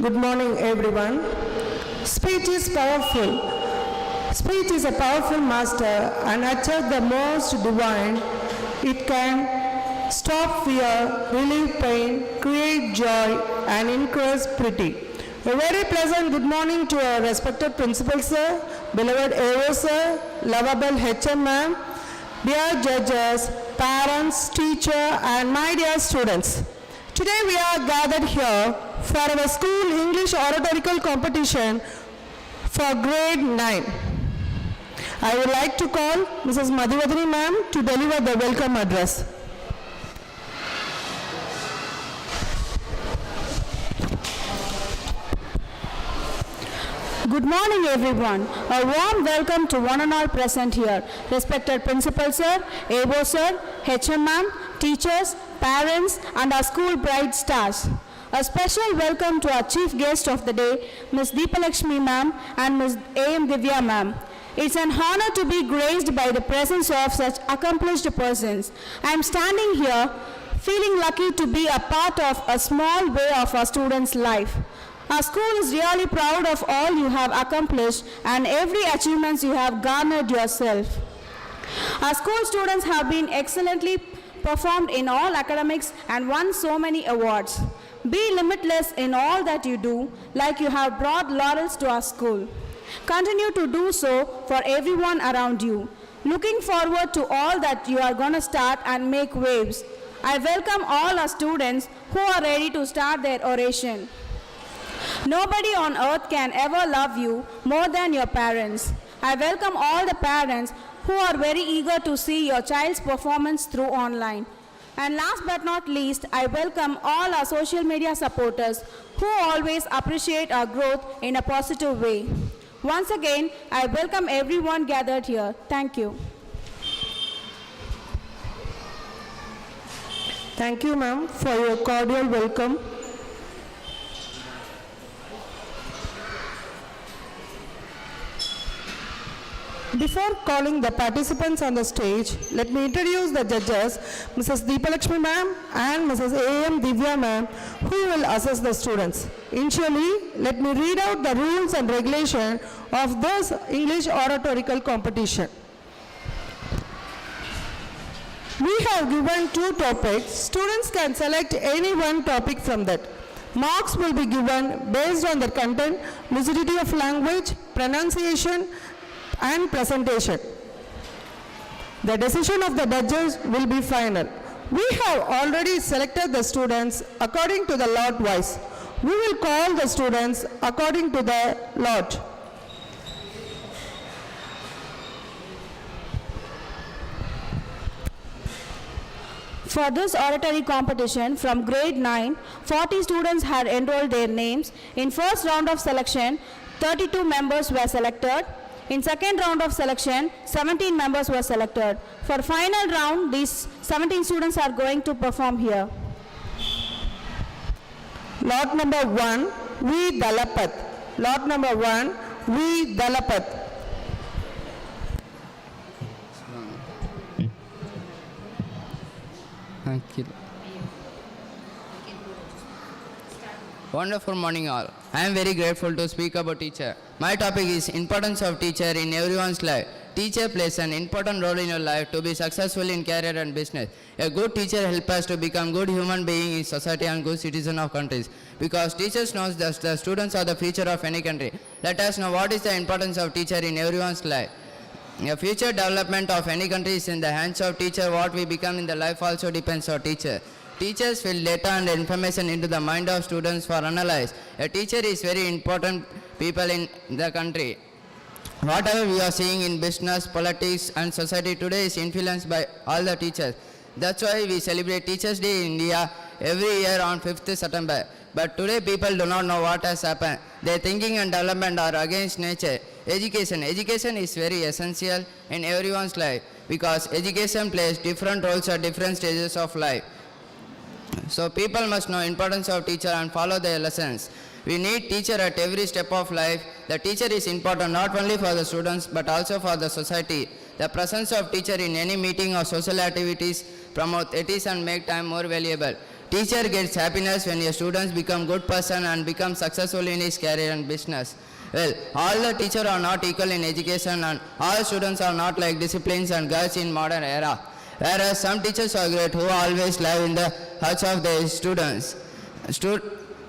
Good morning, everyone. Speech is powerful. Speech is a powerful master and utters the most divine. It can stop fear, relieve pain, create joy, and encourage pity. A very pleasant good morning to our respected principal sir, beloved AO sir, lovable HM ma'am, dear judges, parents, teacher, and my dear students. Today we are gathered here for our school English oratorical competition for grade 9. I would like to call Mrs. Madhuvadini ma'am to deliver the welcome address. Good morning everyone. A warm welcome to one and all present here. Respected Principal Sir, AO Sir, HM Ma'am, teachers, parents and our school bright stars. A special welcome to our chief guest of the day, Ms. Deepalakshmi Ma'am and Ms. A.M. Divya Ma'am. It's an honor to be graced by the presence of such accomplished persons. I am standing here feeling lucky to be a part of a small way of our students' life. Our school is really proud of all you have accomplished and every achievement you have garnered yourself. Our school students have been excellently performed in all academics and won so many awards. Be limitless in all that you do, like you have brought laurels to our school. Continue to do so for everyone around you. Looking forward to all that you are going to start and make waves. I welcome all our students who are ready to start their oration. Nobody on earth can ever love you more than your parents. I welcome all the parents who are very eager to see your child's performance through online. And last but not least, I welcome all our social media supporters who always appreciate our growth in a positive way. Once again, I welcome everyone gathered here. Thank you. Thank you, ma'am, for your cordial welcome. Before calling the participants on the stage, let me introduce the judges, Mrs. Deepalakshmi ma'am and Mrs. A.M. Divya ma'am, who will assess the students. Initially, let me read out the rules and regulations of this English oratorical competition. We have given 2 topics. Students can select any one topic from that. Marks will be given based on their content, lucidity of language, pronunciation, and presentation. The decision of the judges will be final. We have already selected the students according to the lot wise. We will call the students according to the lot. For this oratory competition from grade 9, 40 students had enrolled their names. In first round of selection, 32 members were selected. In second round of selection, 17 members were selected. For final round, these 17 students are going to perform here. Lot number 1, V. Dalapat. Lot number 1, V. Dalapat. Thank you. Wonderful morning all. I am very grateful to speak about teacher. My topic is importance of teacher in everyone's life. Teacher plays an important role in your life to be successful in career and business. A good teacher helps us to become good human beings in society and good citizen of countries. Because teachers knows that the students are the future of any country. Let us know what is the importance of teacher in everyone's life. The future development of any country is in the hands of teacher. What we become in the life also depends on teacher. Teachers fill data and information into the mind of students for analyze. A teacher is very important people in the country. Whatever we are seeing in business, politics and society today is influenced by all the teachers. That's why we celebrate Teachers Day in India every year on 5th September. But today people do not know what has happened. Their thinking and development are against nature. Education is very essential in everyone's life because education plays different roles at different stages of life. So people must know importance of teacher and follow their lessons. We need teacher at every step of life. The teacher is important not only for the students but also for the society. The presence of teacher in any meeting or social activities promote ethics and make time more valuable. Teacher gets happiness when a student become good person and become successful in his career and business. Well, all the teachers are not equal in education and all students are not like disciplines and girls in modern era. Whereas some teachers are great who always live in the hearts of their students.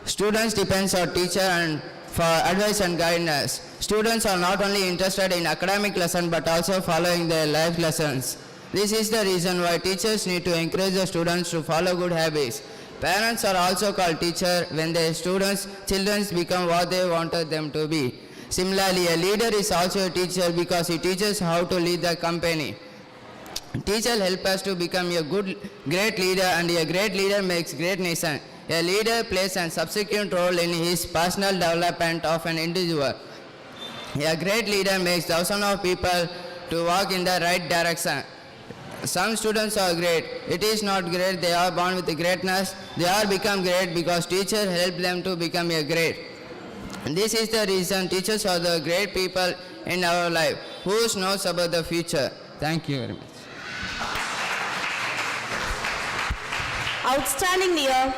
Students depend on teacher and for advice and guidance. Students are not only interested in academic lessons but also following their life lessons. This is the reason why teachers need to encourage the students to follow good habits. Parents are also called teachers when their children become what they wanted them to be. Similarly, a leader is also a teacher because he teaches how to lead the company. Teachers help us to become a great leader, and a great leader makes great nation. A leader plays a subsequent role in his personal development of an individual. A great leader makes thousands of people to walk in the right direction. Some students are great. It is not great they are born with greatness. They are become great because teachers help them to become a great. And this is the reason teachers are the great people in our life who knows about the future. Thank you very much. Outstanding year.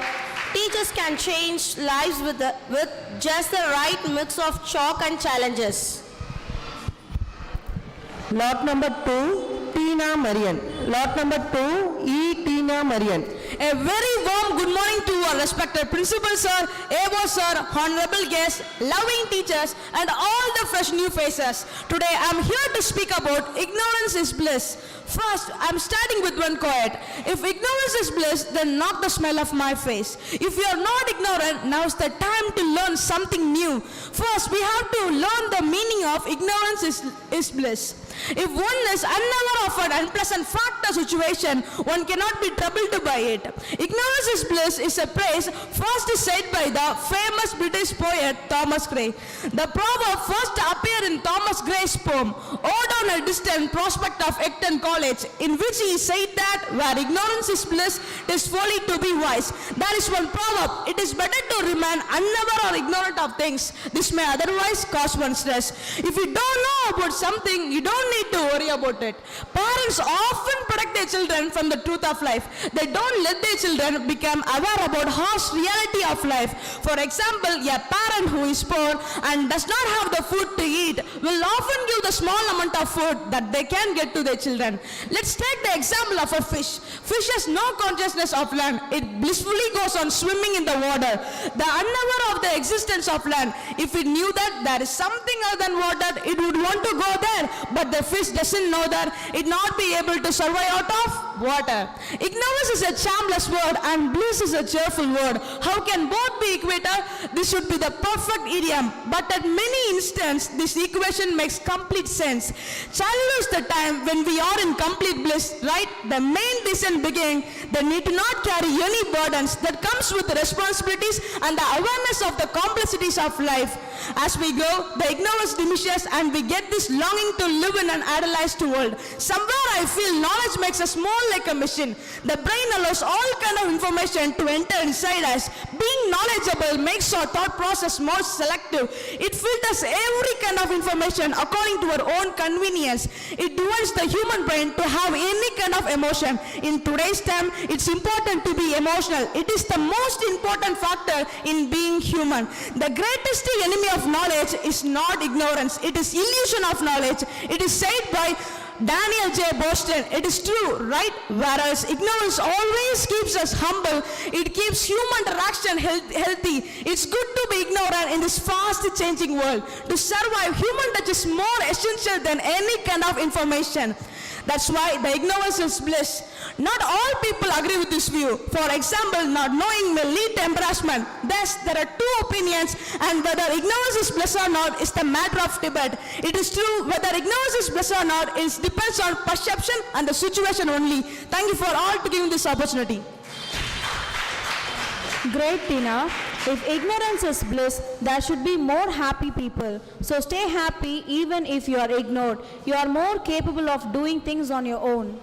Teachers can change lives with just the right mix of chalk and challenges. Lot number 2, Tina Marian. Lot number 2, E. Tina Marian. A very warm good morning to our respected principal sir, AO sir, honorable guests, loving teachers and all the fresh new faces. Today I am here to speak about ignorance is bliss. First, I am starting with one quote. If ignorance is bliss, then knock the smile off my face. If you are not ignorant, now is the time to learn something new. First, we have to learn the meaning of ignorance is bliss. If one is unaware of an unpleasant fact or situation, one cannot be troubled by it. Ignorance is bliss is a praise first said by the famous British poet Thomas Gray. The proverb first appeared in Thomas Gray's poem, Ode on a Distant Prospect of Ecton College, in which he said that where ignorance is bliss, it is folly to be wise. There is one proverb, it is better to remain unaware or ignorant of things. This may otherwise cause one stress. If you don't know about something, you don't need to worry about it. Parents often protect their children from the truth of life. They don't let their children become aware about harsh reality of life. For example, a parent who is poor and does not have the food to eat will often give the small amount of food that they can get to their children. Let's take the example of a fish. Fish has no consciousness of land. It blissfully goes on swimming in the water. The unaware of the existence of land, if it knew that there is something other than water, it would want to go there. But the fish doesn't know that it not be able to survive out of water. Ignorance is a charmless word and bliss is a cheerful word. How can both be equator? This should be the perfect idiom. But at many instances, this equation makes complete sense. Childhood is the time when we are in complete bliss, right? The main reason being they need to not carry any burdens that comes with the responsibilities and the awareness of the complexities of life. As we go, the ignorance diminishes and we get this longing to live in an idealized world. Somewhere I feel knowledge makes us more like a machine. The brain allows all kind of information to enter inside us. Being knowledgeable makes our thought process more selective. It filters every kind of information according to our own convenience. It demands the human brain to have any kind of emotion. In today's time, it's important to be emotional. It is the most important factor in being human. The greatest enemy of knowledge is not ignorance. It is illusion of knowledge. It is said by Daniel J. Boston. It is true, right? Whereas ignorance always keeps us humble. It keeps human interaction healthy. It's good to be ignorant in this fast changing world. To survive, human touch is more essential than any kind of information. That's why the ignorance is bliss. Not all people agree with this view. For example, not knowing may lead to embarrassment. Thus, there are two opinions, and whether ignorance is bliss or not is the matter of debate. It is true, whether ignorance is bliss or not, it depends on perception and the situation only. Thank you for all to giving this opportunity. Great, Tina. If ignorance is bliss, there should be more happy people. So stay happy even if you are ignored. You are more capable of doing things on your own.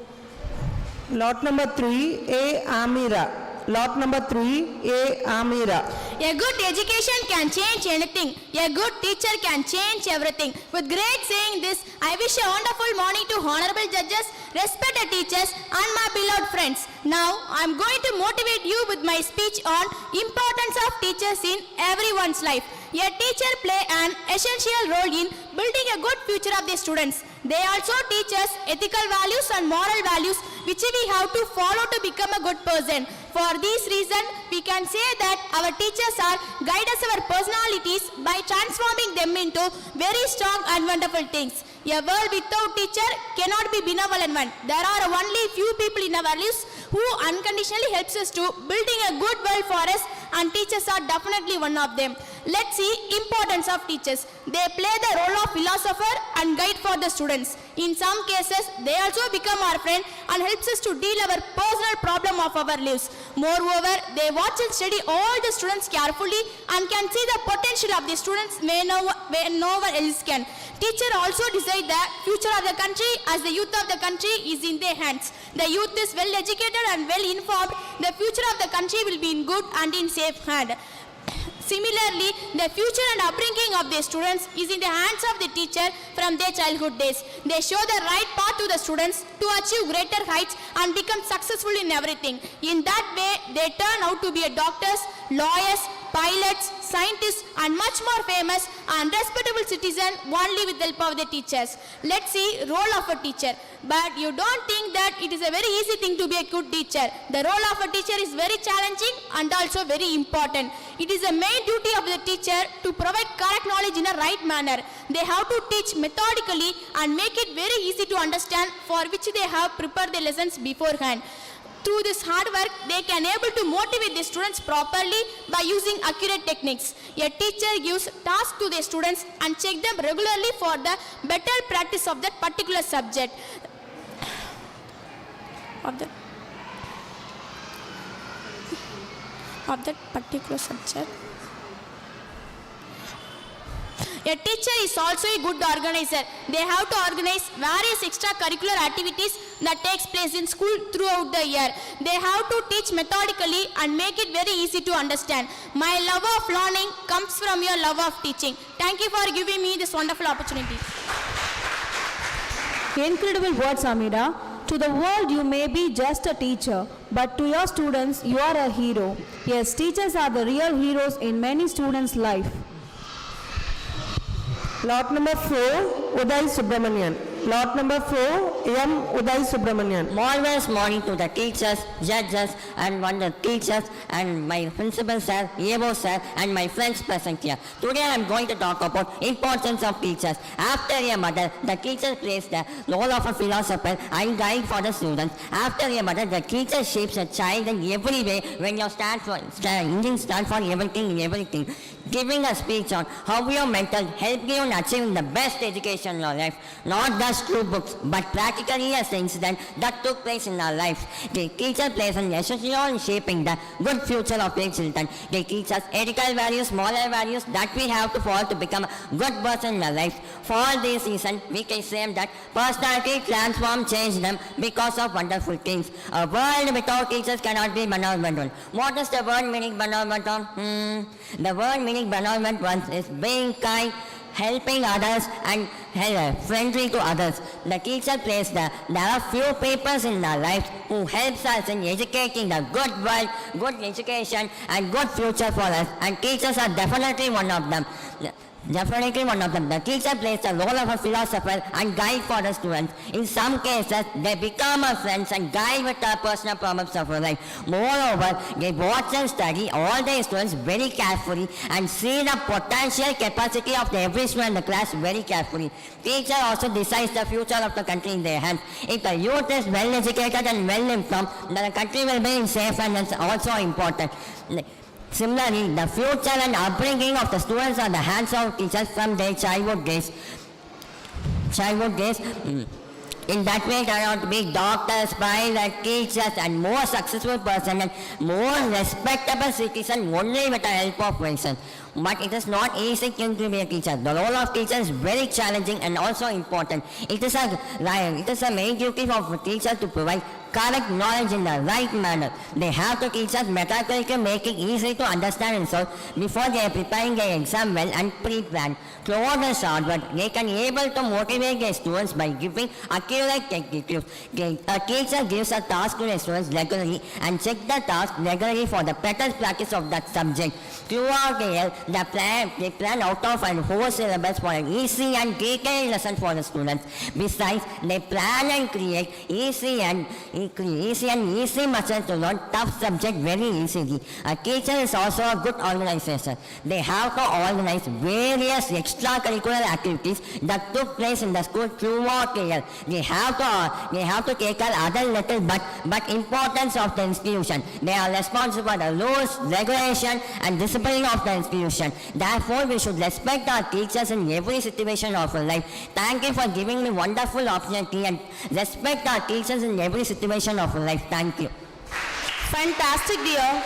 Lot number 3, A. Amira. Lot number 3, A. Amira. A good education can change anything. A good teacher can change everything. With great saying this, I wish a wonderful morning to honorable judges, respected teachers, and my beloved friends. Now, I am going to motivate you with my speech on importance of teachers in everyone's life. A teacher play an essential role in building a good future of the students. They also teach us ethical values and moral values which we have to follow to become a good person. For this reason, we can say that our teachers are guide us our personalities by transforming them into very strong and wonderful things. A world without teacher cannot be benevolent one. There are only few people in our lives who unconditionally helps us to building a good world for us, and teachers are definitely one of them. Let's see importance of teachers. They play the role of philosopher and guide for the students. In some cases, they also become our friend and helps us to deal our personal problem of our lives. Moreover, they watch and study all the students carefully and can see the potential of the students where no one else can. Teacher also decide the future of the country, as the youth of the country is in their hands. The youth is well educated and well informed. The future of the country will be in good and in safe hand. Similarly, the future and upbringing of the students is in the hands of the teacher from their childhood days. They show the right path to the students to achieve greater heights and become successful in everything. In that way, they turn out to be doctors, lawyers, pilots, scientists, and much more famous and respectable citizen only with the help of the teachers. Let's see role of a teacher. But you don't think that it is a very easy thing to be a good teacher. The role of a teacher is very challenging and also very important. It is the main duty of the teacher to provide correct knowledge in a right manner. They have to teach methodically and make it very easy to understand, for which they have prepared the lessons beforehand. Through this hard work, they can able to motivate the students properly by using accurate techniques. A teacher gives tasks to the students and check them regularly for the better practice of that particular subject. Of that particular subject. A teacher is also a good organizer. They have to organize various extracurricular activities that takes place in school throughout the year. They have to teach methodically and make it very easy to understand. My love of learning comes from your love of teaching. Thank you for giving me this wonderful opportunity. Incredible words, Amira. To the world, you may be just a teacher, but to your students, you are a hero. Yes, teachers are the real heroes in many students' life. Lot number 4, Uday Subramanian. Lot number 4, M. Uday Subramanian. Marvelous morning to the teachers, judges, and wonder teachers, and my principal sir, Evo sir, and my friends present here. Today I am going to talk about importance of teachers. After a mother, the teacher plays the role of a philosopher and guide for the students. After a mother, the teacher shapes a child in every way. When you stand for everything. Giving a speech on how your mental help you in achieving the best education in your life. Not just through books, but practically as an incident that took place in our lives. The teacher plays an essential role in shaping the good future of your children. They teach us ethical values, moral values that we have to follow to become a good person in our life. For all these reasons, we can say that personality transform, change them because of wonderful things. A world without teachers cannot be benevolent. What is the word meaning benevolent? The word meaning benevolent one is being kind, helping others, and friendly to others. The teacher plays there are few people in our lives who helps us in educating the good world, good education, and good future for us. And teachers are definitely one of them. The teacher plays the role of a philosopher and guide for the students. In some cases, they become our friends and guide with their personal problems of life. Moreover, they watch and study all the students very carefully and see the potential capacity of every student in the class very carefully. Teacher also decides the future of the country in their hands. If the youth is well educated and well informed, then the country will be in safe, and that's also important. Similarly, the future and upbringing of the students are in the hands of teachers from their childhood days. In that way, they are to be doctors, pilots, teachers, and more successful person and more respectable citizen only with the help of reason. But it is not easy thing to be a teacher. The role of teacher is very challenging and also important. It is a main duty of a teacher to provide correct knowledge in the right manner. They have to teach us Matriculation, make it easy to understand and solve before they are preparing their exam well and pre-planned. Throughout the short work, they can be able to motivate their students by giving accurate techniques. A teacher gives a task to the students regularly and check the task regularly for the better practice of that subject. Throughout the year, they plan out of and whole syllabus for an easy and detailed lesson for the students. Besides, they plan and create easy methods to learn tough subject very easily. A teacher is also a good organizer. They have to organize various extracurricular activities that took place in the school throughout the year. They have to take care other little but importance of the institution. They are responsible for the rules, regulation, and discipline of the institution. Therefore, we should respect our teachers in every situation of our life. Thank you for giving me wonderful opportunity and respect our teachers in every situation of our life. Thank you. Fantastic, dear.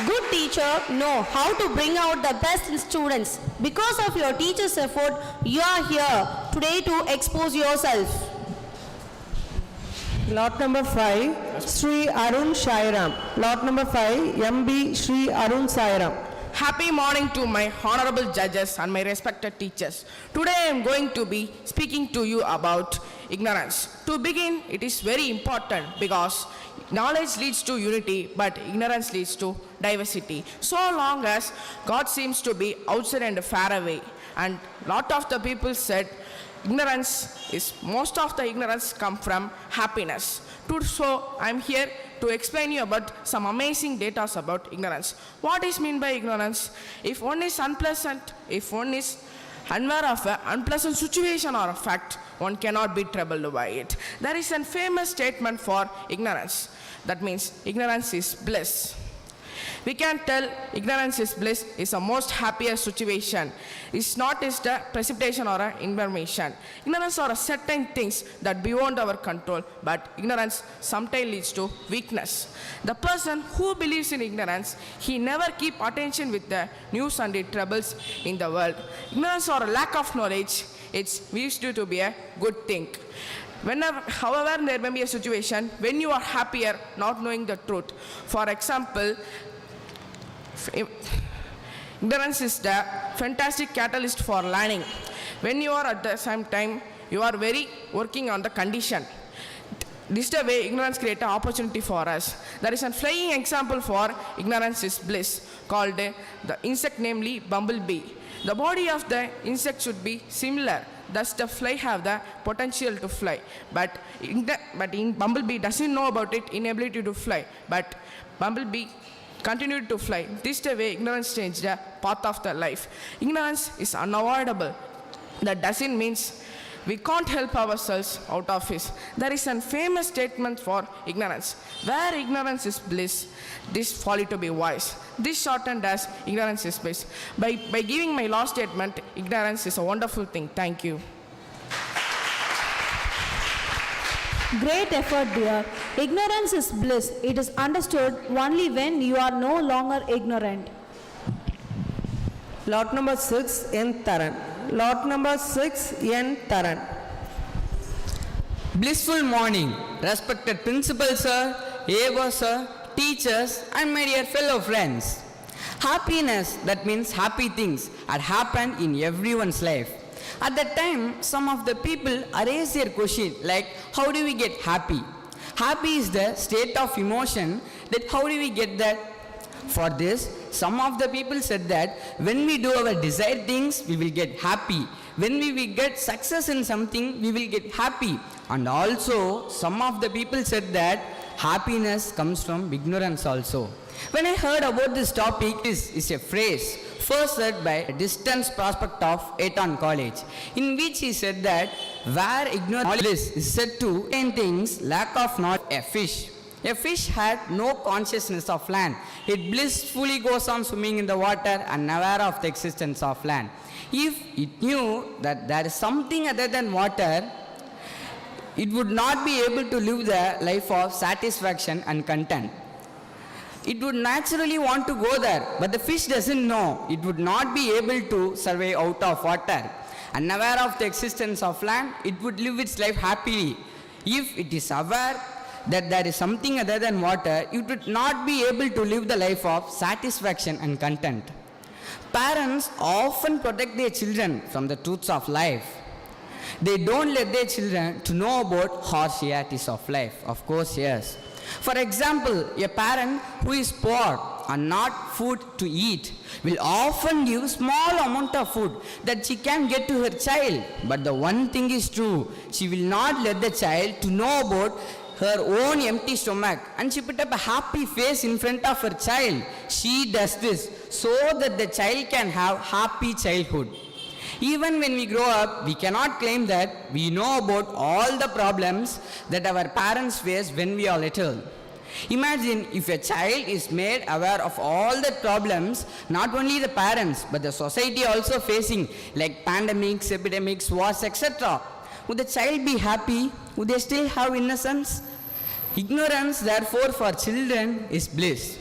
Good teacher know how to bring out the best in students. Because of your teacher's effort, you are here today to expose yourself. Lot number 5, Sri Arun Shairam. Lot number 5, MB Sri Arun Sairam. Happy morning to my honorable judges and my respected teachers. Today I am going to be speaking to you about ignorance. To begin, it is very important because knowledge leads to unity, but ignorance leads to diversity. So long as God seems to be outside and far away, and lot of the people said most of the ignorance come from happiness. So I am here to explain you about some amazing data about ignorance. What is meant by ignorance? If one is unpleasant, if one is unaware of an unpleasant situation or a fact, one cannot be troubled by it. There is a famous statement for ignorance. That means ignorance is bliss. We can tell ignorance is bliss is a most happier situation. It's not just a precipitation or an information. Ignorance are certain things that beyond our control, but ignorance sometimes leads to weakness. The person who believes in ignorance, he never keep attention with the news and the troubles in the world. Ignorance or a lack of knowledge, it's used to be a good thing. However, there may be a situation when you are happier not knowing the truth. For example, ignorance is the fantastic catalyst for learning. When you are at the same time, you are very working on the condition. This is the way ignorance creates an opportunity for us. There is a flying example for ignorance is bliss called the insect, namely bumblebee. The body of the insect should be similar. Thus the fly have the potential to fly. But bumblebee doesn't know about it inability to fly. But bumblebee continued to fly. This is the way ignorance changed the path of the life. Ignorance is unavoidable. That doesn't mean we can't help ourselves out of it. There is a famous statement for ignorance. Where ignorance is bliss, this folly to be wise. This shortened as ignorance is bliss. By giving my last statement, ignorance is a wonderful thing. Thank you. Great effort, dear. Ignorance is bliss. It is understood only when you are no longer ignorant. Lot number 6, N. Taran. Lot number 6, N. Taran. Blissful morning, respected principal sir, AO sir, teachers, and my dear fellow friends. Happiness, that means happy things, had happened in everyone's life. At that time, some of the people raise their question like, how do we get happy? Happy is the state of emotion, that how do we get that? For this, some of the people said that when we do our desired things, we will get happy. When we will get success in something, we will get happy. And also, some of the people said that happiness comes from ignorance also. When I heard about this topic, this is a phrase first said by a distant prospect of Eton College, in which he said that where ignorance is said to contain things, lack of knowledge, a fish. A fish had no consciousness of land. It blissfully goes on swimming in the water, unaware of the existence of land. If it knew that there is something other than water, it would not be able to live the life of satisfaction and content. It would naturally want to go there, but the fish doesn't know. It would not be able to survive out of water. Unaware of the existence of land, it would live its life happily. If it is aware that there is something other than water, you would not be able to live the life of satisfaction and content. Parents often protect their children from the truths of life. They don't let their children to know about harsh realities of life. Of course, yes. For example, a parent who is poor and not food to eat will often give small amount of food that she can get to her child. But the one thing is true, she will not let the child to know about her own empty stomach, and she put up a happy face in front of her child. She does this so that the child can have happy childhood. Even when we grow up, we cannot claim that we know about all the problems that our parents face when we are little. Imagine if a child is made aware of all the problems, not only the parents, but the society also facing, like pandemics, epidemics, wars, etc. Would the child be happy? Would they still have innocence? Ignorance, therefore, for children is bliss.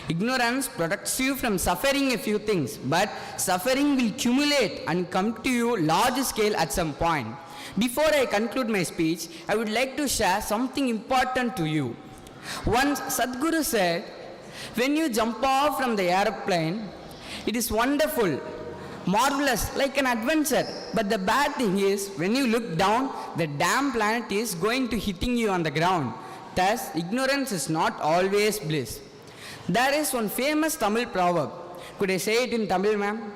Ignorance protects you from suffering a few things, but suffering will accumulate and come to you large scale at some point. Before I conclude my speech, I would like to share something important to you. Once Sadhguru said, when you jump off from the airplane, it is wonderful, marvelous, like an adventure. But the bad thing is, when you look down, the damn planet is going to hitting you on the ground. Thus, ignorance is not always bliss. There is one famous Tamil proverb. Could I say it in Tamil, ma'am?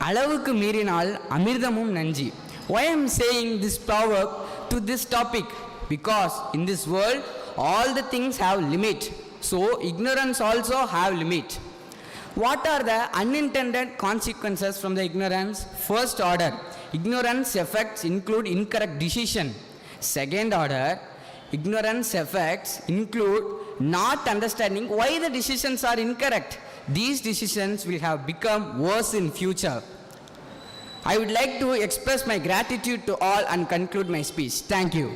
அளவுக்கு மீறினால் அமிர்தமும் நஞ்சி. Why I am saying this proverb to this topic? Because in this world, all the things have limit. So, ignorance also have limit. What are the unintended consequences from the ignorance? First order, ignorance effects include incorrect decision. Second order, ignorance effects include not understanding why the decisions are incorrect. These decisions will have become worse in future. I would like to express my gratitude to all and conclude my speech. Thank you.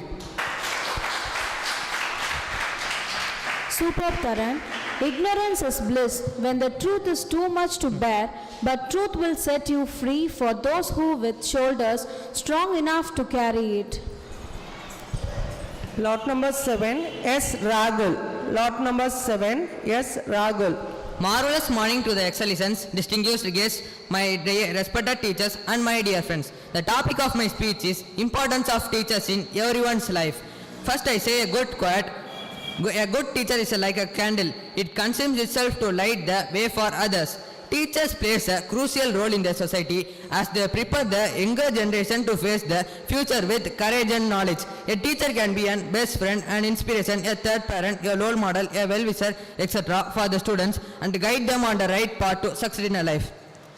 Superb, Taran. Ignorance is bliss when the truth is too much to bear, but truth will set you free for those who with shoulders strong enough to carry it. Lot number 7, S. Rahul. Lot number 7, S. Rahul. Marvelous morning to the excellencies, distinguished guests, my respected teachers and my dear friends. The topic of my speech is importance of teachers in everyone's life. First I say a good quote. A good teacher is like a candle. It consumes itself to light the way for others. Teachers plays a crucial role in the society as they prepare the younger generation to face the future with courage and knowledge. A teacher can be a best friend, an inspiration, a third parent, a role model, a well-wisher, etc. for the students and guide them on the right path to succeed in life.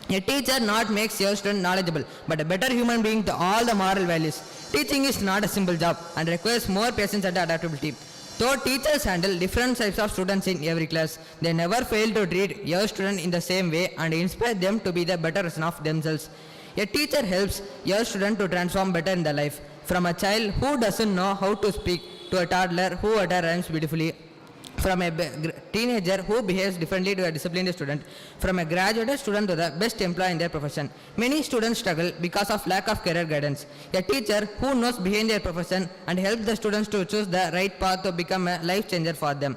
A teacher not makes your student knowledgeable, but a better human being to all the moral values. Teaching is not a simple job and requires more patience and adaptability. Though teachers handle different types of students in every class, they never fail to treat your student in the same way and inspire them to be the better version of themselves. A teacher helps your student to transform better in their life. From a child who doesn't know how to speak to a toddler who utters rhymes beautifully. From a teenager who behaves differently to a disciplined student. From a graduate student to the best employee in their profession. Many students struggle because of lack of career guidance. A teacher who knows behind their profession and helps the students to choose the right path to become a life changer for them.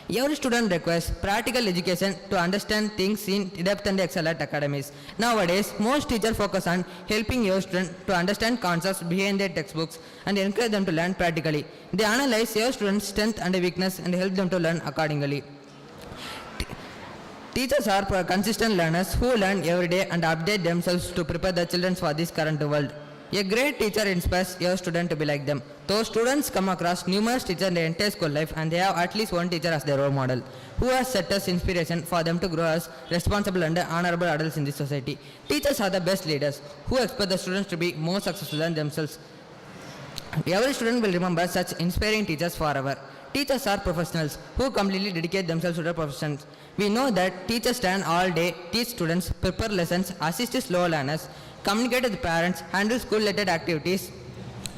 Every student requires practical education to understand things in depth and excel at academies. Nowadays, most teachers focus on helping your students to understand concepts behind their textbooks and encourage them to learn practically. They analyze your students' strength and weakness and help them to learn accordingly. Teachers are consistent learners who learn every day and update themselves to prepare the children for this current world. A great teacher inspires your student to be like them. Those students come across numerous teachers in their entire school life and they have at least one teacher as their role model who has set as inspiration for them to grow as responsible and honorable adults in this society. Teachers are the best leaders who expect the students to be more successful than themselves. Every student will remember such inspiring teachers forever. Teachers are professionals who completely dedicate themselves to their professions. We know that teachers stand all day, teach students, prepare lessons, assist slow learners, communicate with parents, handle school-related activities,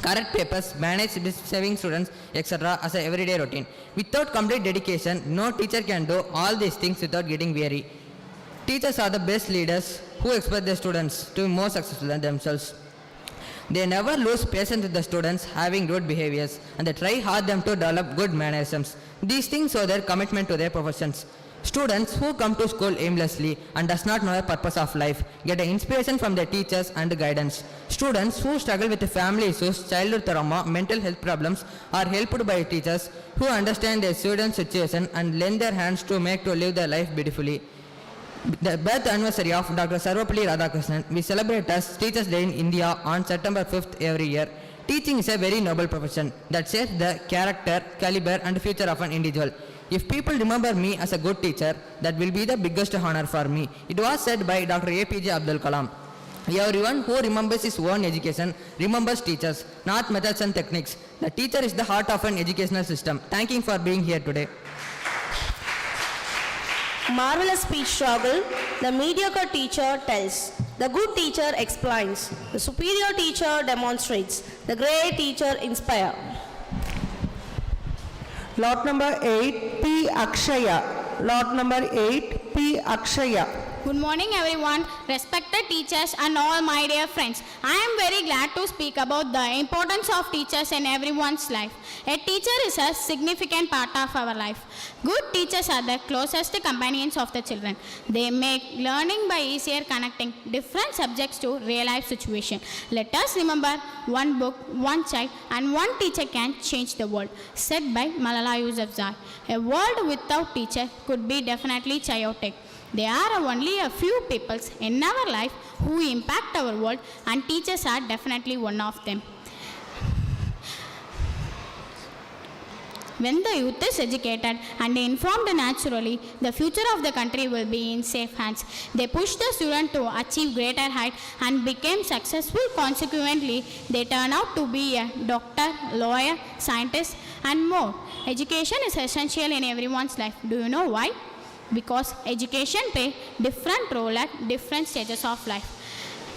correct papers, manage saving students, etc. as an everyday routine. Without complete dedication, no teacher can do all these things without getting weary. Teachers are the best leaders who expect their students to be more successful than themselves. They never lose patience with the students having rude behaviors, and they try hard them to develop good mannerisms. These things show their commitment to their professions. Students who come to school aimlessly and does not know the purpose of life get an inspiration from their teachers and guidance. Students who struggle with family issues, childhood trauma, mental health problems are helped by teachers who understand their students' situation and lend their hands to live their life beautifully. The birth anniversary of Dr. Sarvapalli Radhakrishnan we celebrate as Teachers' Day in India on September 5th every year. Teaching is a very noble profession that shapes the character, caliber and future of an individual. If people remember me as a good teacher, that will be the biggest honor for me. It was said by Dr. APJ Abdul Kalam. Everyone who remembers his own education remembers teachers, not methods and techniques. The teacher is the heart of an educational system. Thank you for being here today. Marvelous speech struggle. The mediocre teacher tells. The good teacher explains. The superior teacher demonstrates. The great teacher inspires. Lot number 8, P. Akshaya. Lot number 8, P. Akshaya. Good morning everyone, respected teachers and all my dear friends. I am very glad to speak about the importance of teachers in everyone's life. A teacher is a significant part of our life. Good teachers are the closest companions of the children. They make learning by easier connecting different subjects to real life situation. Let us remember, one book, one child and one teacher can change the world, said by Malala Yousafzai. A world without teacher could be definitely chaotic. There are only a few people in our life who impact our world, and teachers are definitely one of them. When the youth is educated and informed naturally, the future of the country will be in safe hands. They push the student to achieve greater height and become successful. Consequently, they turn out to be a doctor, lawyer, scientist, and more. Education is essential in everyone's life. Do you know why? Because education plays different role at different stages of life.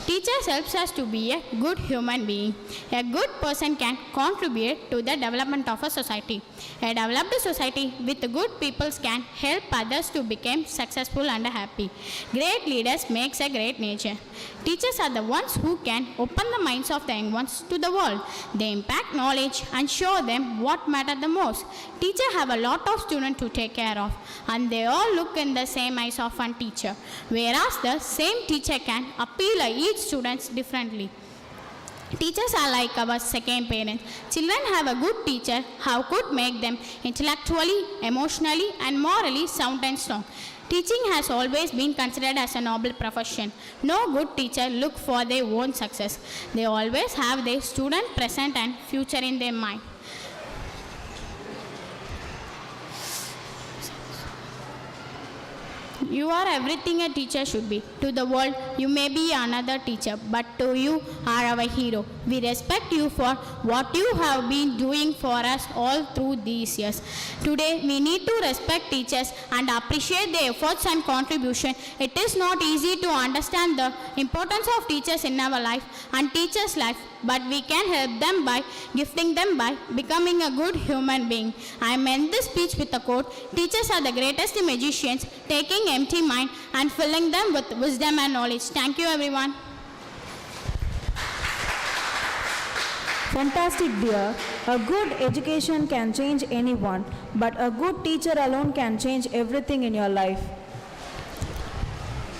Teachers helps us to be a good human being. A good person can contribute to the development of a society. A developed society with good people can help others to become successful and happy. Great leaders makes a great nation. Teachers are the ones who can open the minds of the young ones to the world. They impact knowledge and show them what matters the most. Teachers have a lot of students to take care of, and they all look in the same eyes of one teacher, whereas the same teacher can appeal each student differently. Teachers are like our second parents. Children have a good teacher who could make them intellectually, emotionally and morally sound and strong. Teaching has always been considered as a noble profession. No good teacher look for their own success. They always have their student present and future in their mind. You are everything a teacher should be. To the world, you may be another teacher, but to you are our hero. We respect you for what you have been doing for us all through these years. Today, we need to respect teachers and appreciate their efforts and contribution. It is not easy to understand the importance of teachers in our life and teachers' life, but we can help them by gifting them by becoming a good human being. I end this speech with a quote: teachers are the greatest magicians, taking empty mind and filling them with wisdom and knowledge. Thank you everyone. Fantastic, dear. A good education can change anyone, but a good teacher alone can change everything in your life.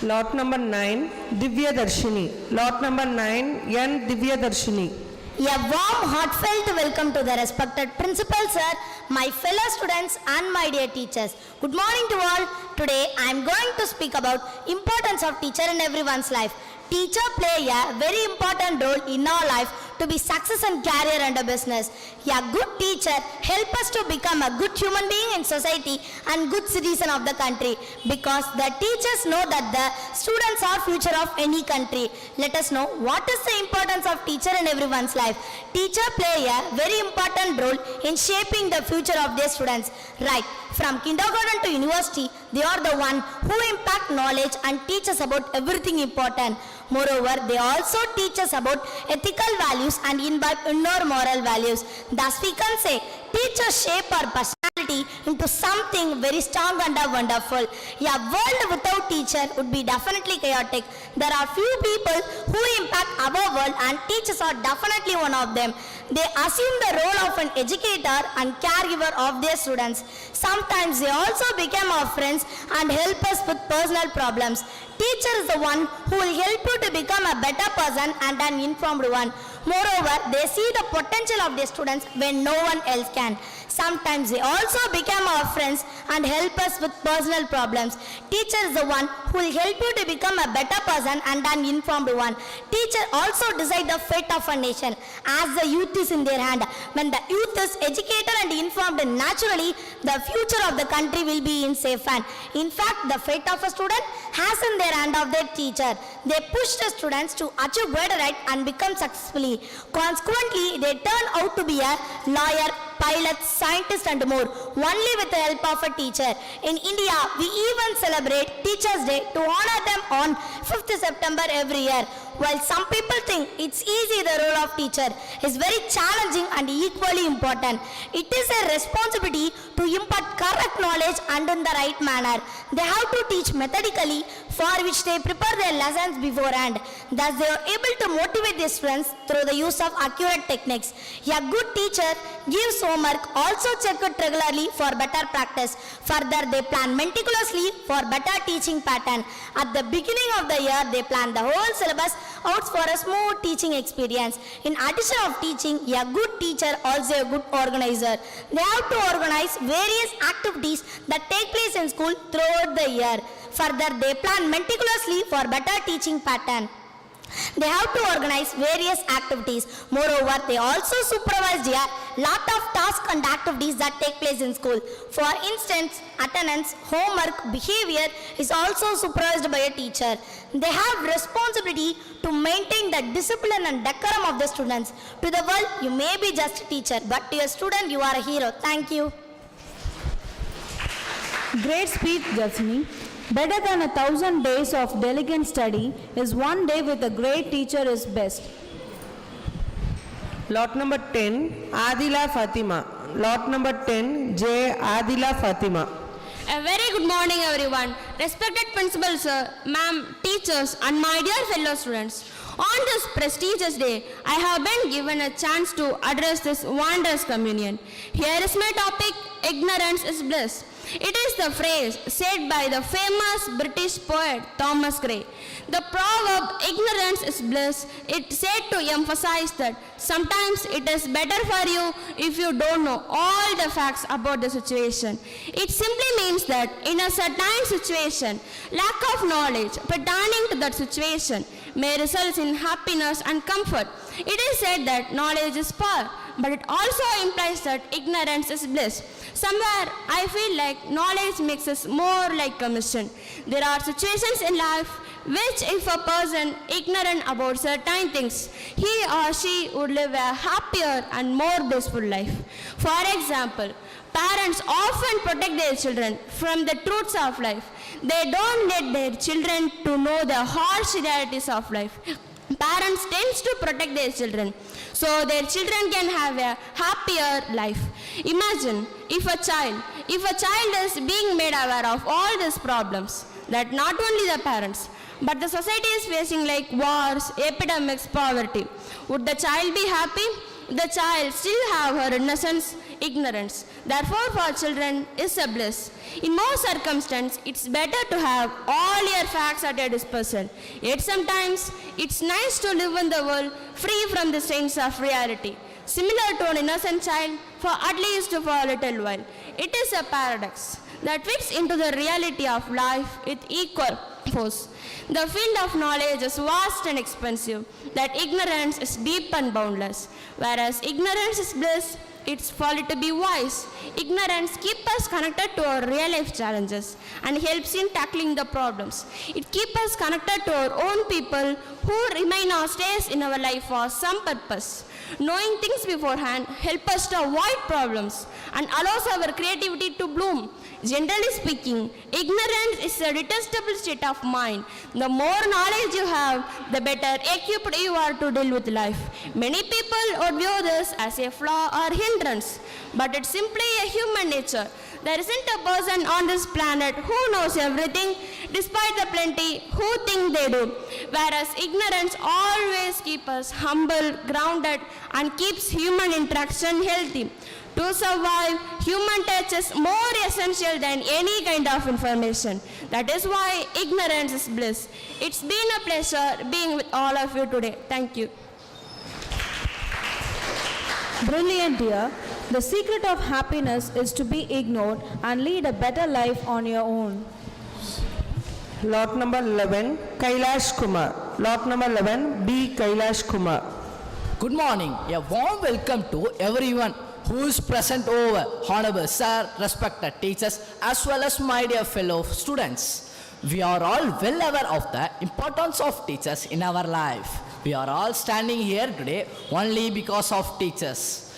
Lot number 9, Divya Darshini. Lot number 9, N. Divya Darshini. A warm, heartfelt welcome to the respected principal sir, my fellow students and my dear teachers. Good morning to all. Today I am going to speak about importance of teacher in everyone's life. Teacher play a very important role in our life to be success and career and a business. A good teacher help us to become a good human being in society and good citizen of the country, because the teachers know that the students are future of any country. Let us know what is the importance of teacher in everyone's life. Teacher play a very important role in shaping the future of their students. Right, from kindergarten to university, they are the one who impact knowledge and teach us about everything important. Moreover, they also teach us about ethical values and imbibe inner moral values. Thus we can say, teachers shape our personality personality into something very strong and wonderful. A world without teacher would be definitely chaotic. There are few people who impact our world and teachers are definitely one of them. They assume the role of an educator and caregiver of their students. Sometimes they also become our friends and help us with personal problems. Teacher is the one who will help you to become a better person and an informed one. Moreover, they see the potential of their students when no one else can. Sometimes they also become our friends and help us with personal problems. Teacher is the one who will help you to become a better person and an informed one. Teacher also decide the fate of a nation as the youth is in their hand. When the youth is educated and informed, naturally the future of the country will be in safe hand. In fact, the fate of a student has in their hand of their teacher. They push the students to achieve greater height and become successfully. Consequently, they turn out to be a lawyer, pilot, scientist and more, only with the help of a teacher. In India, we even celebrate Teachers' Day to honor them on 5th September every year. While some people think it's easy, the role of teacher is very challenging and equally important. It is a responsibility to impart correct knowledge and in the right manner. They have to teach methodically, for which they prepare their lessons beforehand. Thus, they are able to motivate their students through the use of accurate techniques. A good teacher gives homework, also check it regularly for better practice. Further, they plan meticulously for better teaching pattern. At the beginning of the year, they plan the whole syllabus out for a smooth teaching experience. In addition of teaching, a good teacher also a good organizer. They have to organize various activities that take place in school throughout the year. Further, they plan meticulously for better teaching pattern. They have to organize various activities. Moreover, they also supervise a lot of tasks and activities that take place in school. For instance, attendance, homework, behavior is also supervised by a teacher. They have responsibility to maintain the discipline and decorum of the students. To the world, you may be just a teacher, but to your student, you are a hero. Thank you. Great speech, Jasmine. Better than 1,000 days of diligent study is one day with a great teacher is best. Lot number 10, Adila Fatima. Lot number 10, J. Adila Fatima. A very good morning everyone. Respected principal sir, ma'am, teachers and my dear fellow students. On this prestigious day, I have been given a chance to address this wondrous communion. Here is my topic, ignorance is bliss. It is the phrase said by the famous British poet Thomas Gray. The proverb, ignorance is bliss, it said to emphasize that sometimes it is better for you if you don't know all the facts about the situation. It simply means that in a certain situation, lack of knowledge pertaining to that situation may result in happiness and comfort. It is said that knowledge is power, but it also implies that ignorance is bliss. Somewhere, I feel like knowledge makes us more like a mission. There are situations in life which if a person ignorant about certain things, he or she would live a happier and more blissful life. For example, parents often protect their children from the truths of life. They don't let their children to know the harsh realities of life. Parents tend to protect their children so their children can have a happier life. Imagine if a child is being made aware of all these problems that not only the parents but the society is facing like wars, epidemics, poverty. Would the child be happy? The child still have her innocence, ignorance. Therefore, for children is a bliss. In most circumstances, it's better to have all your facts at your disposal. Yet sometimes, it's nice to live in the world free from the stains of reality. Similar to an innocent child, for at least for a little while. It is a paradox that fits into the reality of life with equal force. The field of knowledge is vast and expansive, that ignorance is deep and boundless. Whereas ignorance is bliss, it's folly to be wise. Ignorance keeps us connected to our real life challenges and helps in tackling the problems. It keeps us connected to our own people who remain or stays in our life for some purpose. Knowing things beforehand helps us to avoid problems and allows our creativity to bloom. Generally speaking, ignorance is a detestable state of mind. The more knowledge you have, the better equipped you are to deal with life. Many people would view this as a flaw or hindrance, but it's simply a human nature. There isn't a person on this planet who knows everything, despite the plenty who think they do. Whereas ignorance always keeps us humble, grounded, and keeps human interaction healthy. To survive, human touch is more essential than any kind of information. That is why ignorance is bliss. It's been a pleasure being with all of you today. Thank you. Brilliant, dear. The secret of happiness is to be ignored and lead a better life on your own. Lot number 11, Kailash Kumar. Lot number 11, B. Kailash Kumar. Good morning. A warm welcome to everyone who is present over. Honorable Sir, respected teachers, as well as my dear fellow students. We are all well aware of the importance of teachers in our life. We are all standing here today only because of teachers.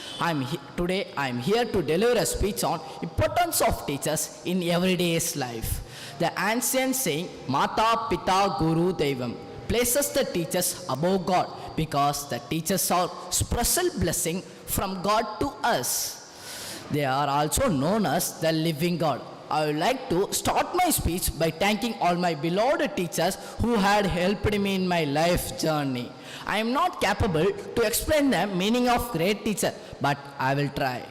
Today I am here to deliver a speech on importance of teachers in everyday's life. The ancient saying, Mata Pita Guru Devam, places the teachers above God because the teachers are special blessing from God to us. They are also known as the living God. I would like to start my speech by thanking all my beloved teachers who had helped me in my life journey. I am not capable to explain the meaning of great teacher, but I will try.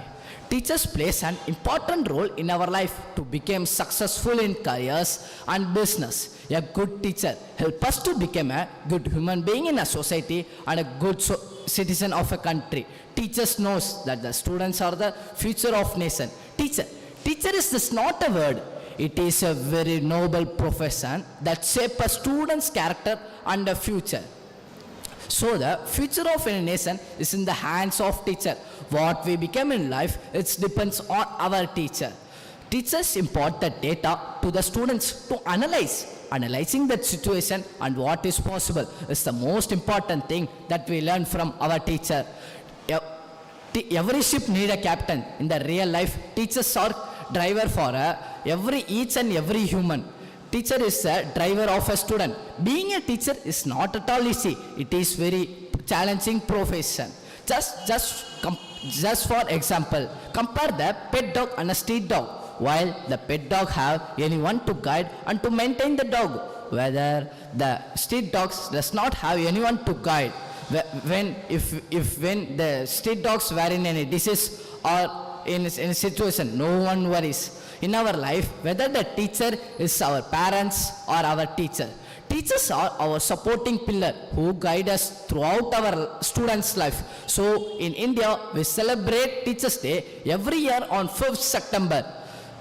Teachers plays an important role in our life to become successful in careers and business. A good teacher helps us to become a good human being in a society and a good citizen of a country. Teachers knows that the students are the future of nation. Teacher is this not a word. It is a very noble profession that shapes a student's character and the future. So the future of a nation is in the hands of teacher. What we become in life, it depends on our teacher. Teachers impart the data to the students to analyze. Analyzing that situation and what is possible is the most important thing that we learn from our teacher. Every ship need a captain. In the real life, teachers are driver for each and every human. Teacher is a driver of a student. Being a teacher is not at all easy. It is very challenging profession. Just for example, compare the pet dog and a street dog. While the pet dog have anyone to guide and to maintain the dog, whether the street dogs does not have anyone to guide. When the street dogs were in any disease or in a situation, no one worries. In our life, whether the teacher is our parents or our teacher. Teachers are our supporting pillar who guide us throughout our students' life. So in India, we celebrate Teachers' Day every year on 5th September.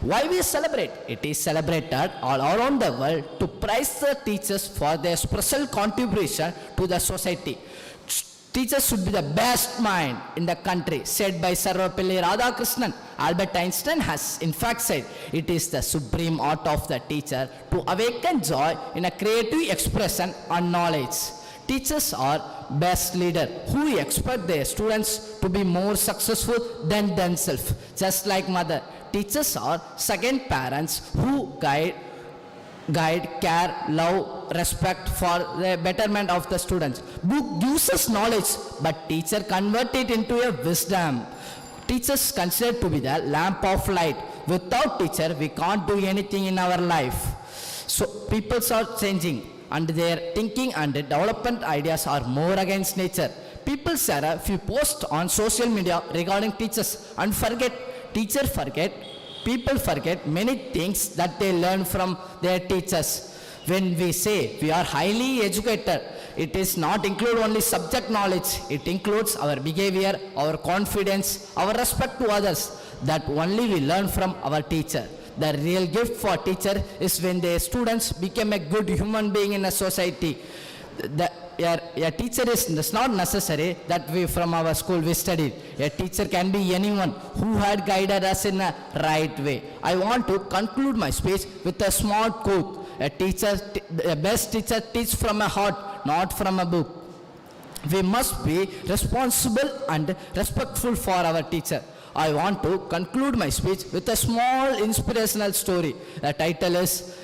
Why we celebrate? It is celebrated all around the world to praise the teachers for their special contribution to the society. Teachers should be the best mind in the country, said by Sarvapalli Radhakrishnan. Albert Einstein has in fact said, it is the supreme art of the teacher to awaken joy in a creative expression and knowledge. Teachers are best leaders who expect their students to be more successful than themselves. Just like mother, teachers are second parents who guide, care, love, respect for the betterment of the students. Book gives us knowledge, but teacher convert it into a wisdom. Teachers considered to be the lamp of light. Without teacher, we can't do anything in our life. So people are changing and their thinking and development ideas are more against nature. People share a few posts on social media regarding teachers and people forget many things that they learn from their teachers. When we say we are highly educated, it is not include only subject knowledge. It includes our behavior, our confidence, our respect to others. That only we learn from our teacher. The real gift for teacher is when their students become a good human being in a society. A teacher is not necessary that we from our school we studied. A teacher can be anyone who had guided us in a right way. I want to conclude my speech with a small quote. The best teacher teaches from a heart, not from a book. We must be responsible and respectful for our teacher. I want to conclude my speech with a small inspirational story. The title is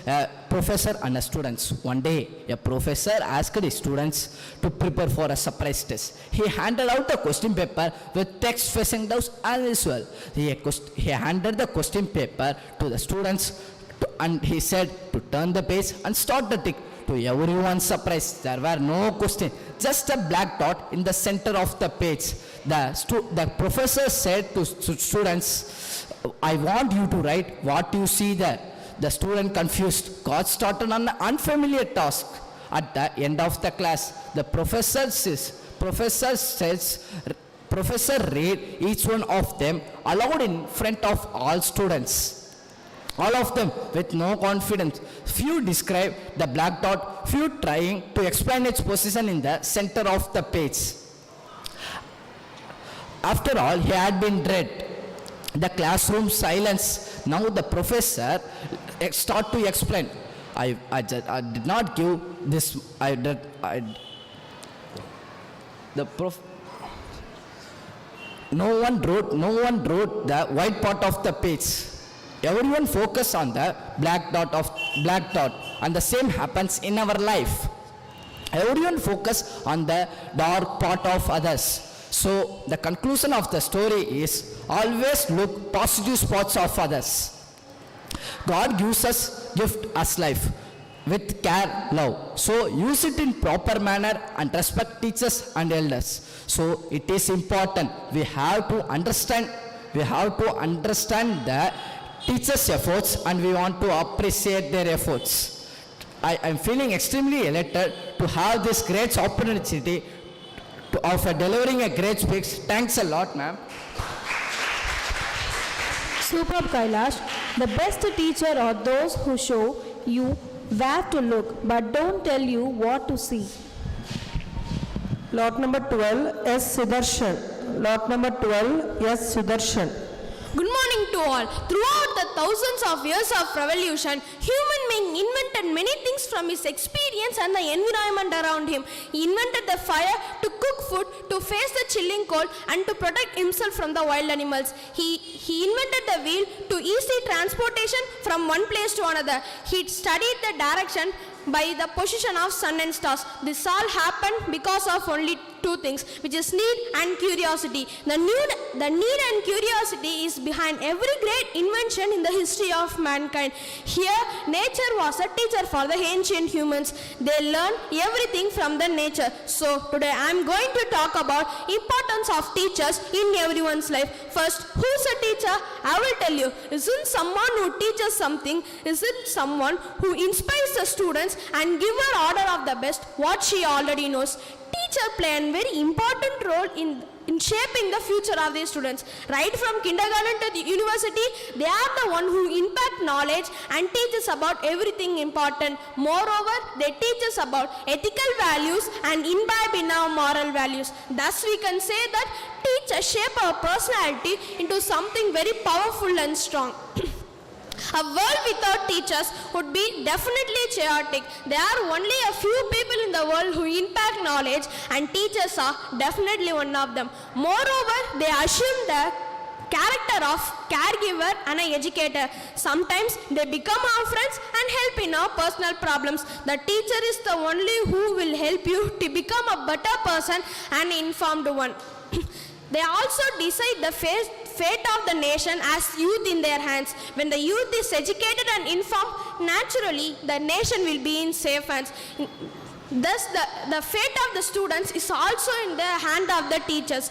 Professor and the Students. One day, a professor asked his students to prepare for a surprise test. He handed out a question paper with text facing down as usual. He handed the question paper to the students and he said to turn the page and start the tick. To everyone's surprise, there were no questions, just a black dot in the center of the page. The professor said to students, I want you to write what you see there. The student confused got started on an unfamiliar task. At the end of the class, the professor read each one of them aloud in front of all students. All of them with no confidence. Few describe the black dot, few trying to explain its position in the center of the page. After all, he had been read. The classroom silence. Now the professor start to explain. I did not give this. No one wrote the white part of the page. Everyone focus on the black dot, and the same happens in our life. Everyone focus on the dark part of others. So the conclusion of the story is always look positive spots of others. God gives us life with care, love. So use it in proper manner and respect teachers and elders. So it is important. We have to understand the teachers' efforts and we want to appreciate their efforts. I am feeling extremely elated to have this great opportunity of delivering a great speech. Thanks a lot, ma'am. Superb, Kailash. The best teacher are those who show you where to look but don't tell you what to see. Lot number 12, S. Sudarshan. Lot number 12, S. Sudarshan. Good morning to all. Throughout the thousands of years of revolution, human being invented many things from his experience and the environment around him. He invented the fire to cook food, to face the chilling cold, and to protect himself from the wild animals. He invented the wheel to easy transportation from one place to another. He studied the direction by the position of sun and stars. This all happened because of only two things, which is need and curiosity. The need and curiosity is behind every great invention in the history of mankind. Here, nature was a teacher for the ancient humans. They learned everything from the nature. So today I am going to talk about importance of teachers in everyone's life. First, who's a teacher? I will tell you. Isn't someone who teaches something? Is it someone who inspires the students and give her order of the best what she already knows? Teachers play a very important role in shaping the future of these students. Right from kindergarten to the university, they are the one who impact knowledge and teach us about everything important. Moreover, they teach us about ethical values and imbibe in our moral values. Thus, we can say that teachers shape our personality into something very powerful and strong. A world without teachers would be definitely chaotic. There are only a few people in the world who impact knowledge, and teachers are definitely one of them. Moreover, they assume the character of caregiver and an educator. Sometimes they become our friends and help in our personal problems. The teacher is the only who will help you to become a better person and informed one. They also decide the fate of the nation as youth in their hands. When the youth is educated and informed, naturally the nation will be in safe hands. Thus, the fate of the students is also in the hand of the teachers.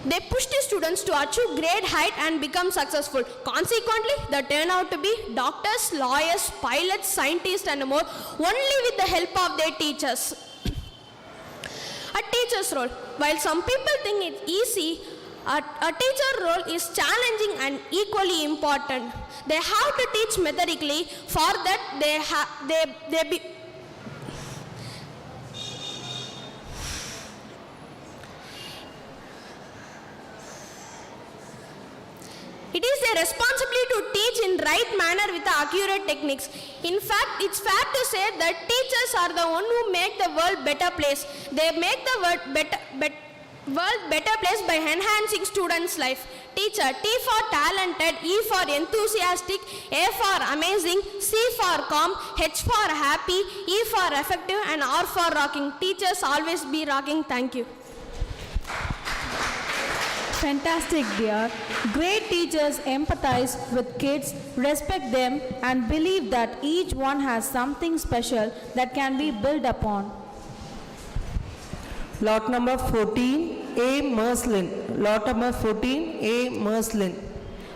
They push the students to achieve great height and become successful. Consequently, they turn out to be doctors, lawyers, pilots, scientists and more, only with the help of their teachers. A teacher's role. While some people think it's easy, a teacher role is challenging and equally important. They have to teach methodically. For that, it is their responsibility to teach in right manner with accurate techniques. In fact, it's fair to say that teachers are the one who make the world better place. They make the world better World better place by enhancing students' life. Teacher, T for talented, E for enthusiastic, A for amazing, C for calm, H for happy, E for effective, and R for rocking. Teachers always be rocking. Thank you. Fantastic, dear. Great teachers empathize with kids, respect them, and believe that each one has something special that can be built upon. Lot number 14, A. Merslin. Lot number 14, A. Merslin.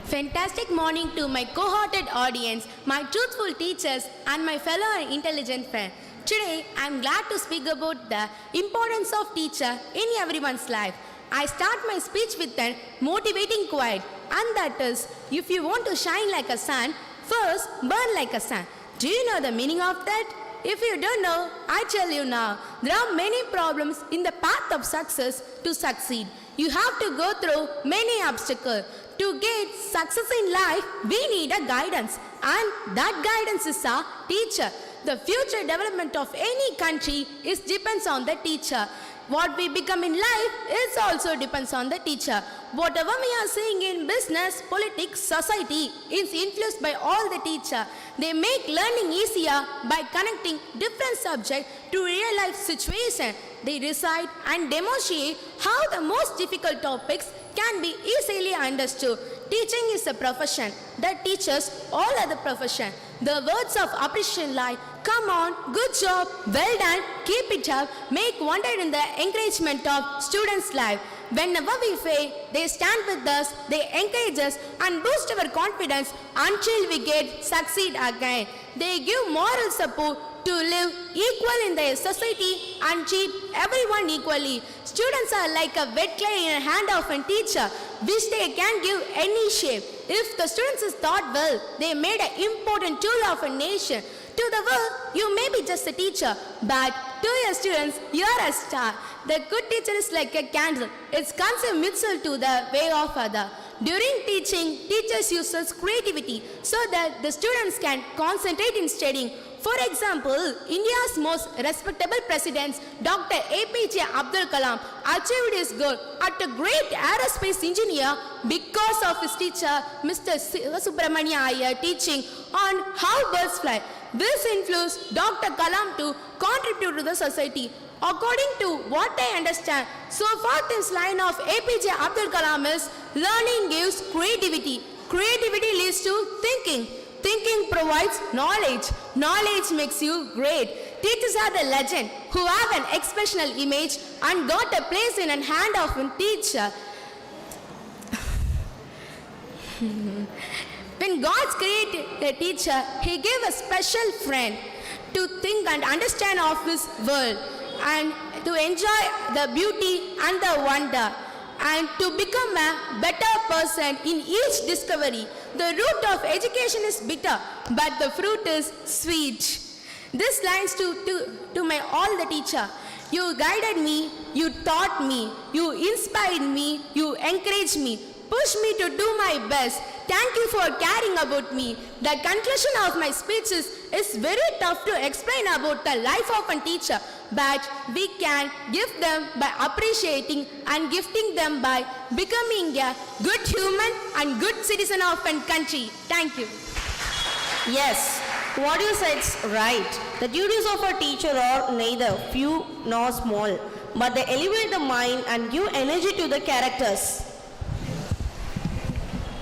Fantastic morning to my cohorted audience, my truthful teachers, and my fellow intelligent friends. Today, I am glad to speak about the importance of teacher in everyone's life. I start my speech with a motivating quote, and that is, if you want to shine like a sun, first burn like a sun. Do you know the meaning of that? If you don't know, I tell you now. There are many problems in the path of success to succeed. You have to go through many obstacles. To get success in life, we need a guidance, and that guidance is a teacher. The future development of any country depends on the teacher. What we become in life is also depends on the teacher. Whatever we are seeing in business, politics, society is influenced by all the teacher. They make learning easier by connecting different subjects to real life situations. They recite and demonstrate how the most difficult topics can be easily understood. Teaching is a profession that teaches all other professions. The words of appreciation like, come on, good job, well done, keep it up, make wonder in the encouragement of students' life. Whenever we fail, they stand with us, they encourage us and boost our confidence until we get succeed again. They give moral support to live equal in the society and treat everyone equally. Students are like a wet clay in the hand of a teacher, which they can give any shape. If the students is taught well, they made an important tool of a nation. To the world, you may be just a teacher, but to your students, you are a star. The good teacher is like a candle. It consumes itself to the way of other. During teaching, teachers uses creativity so that the students can concentrate in studying. For example, India's most respectable president, Dr. APJ Abdul Kalam, achieved his goal as a great aerospace engineer because of his teacher, Mr. Subramania Iyer, teaching on how birds fly. This influenced Dr. Kalam to contribute to the society. According to what I understand, so far this line of APJ Abdul Kalam is, learning gives creativity. Creativity leads to thinking. Thinking provides knowledge. Knowledge makes you great. Teachers are the legend who have an expressional image and got a place in the hand of a teacher. When God created a teacher, He gave a special friend to think and understand of His world and to enjoy the beauty and the wonder and to become a better person in each discovery. The root of education is bitter, but the fruit is sweet. This lines to my all the teacher. You guided me, you taught me, you inspired me, you encouraged me, pushed me to do my best. Thank you for caring about me. The conclusion of my speech is very tough to explain about the life of a teacher, but we can give them by appreciating and gifting them by becoming a good human and good citizen of a country. Thank you. Yes, what you said is right. The duties of a teacher are neither few nor small, but they elevate the mind and give energy to the characters.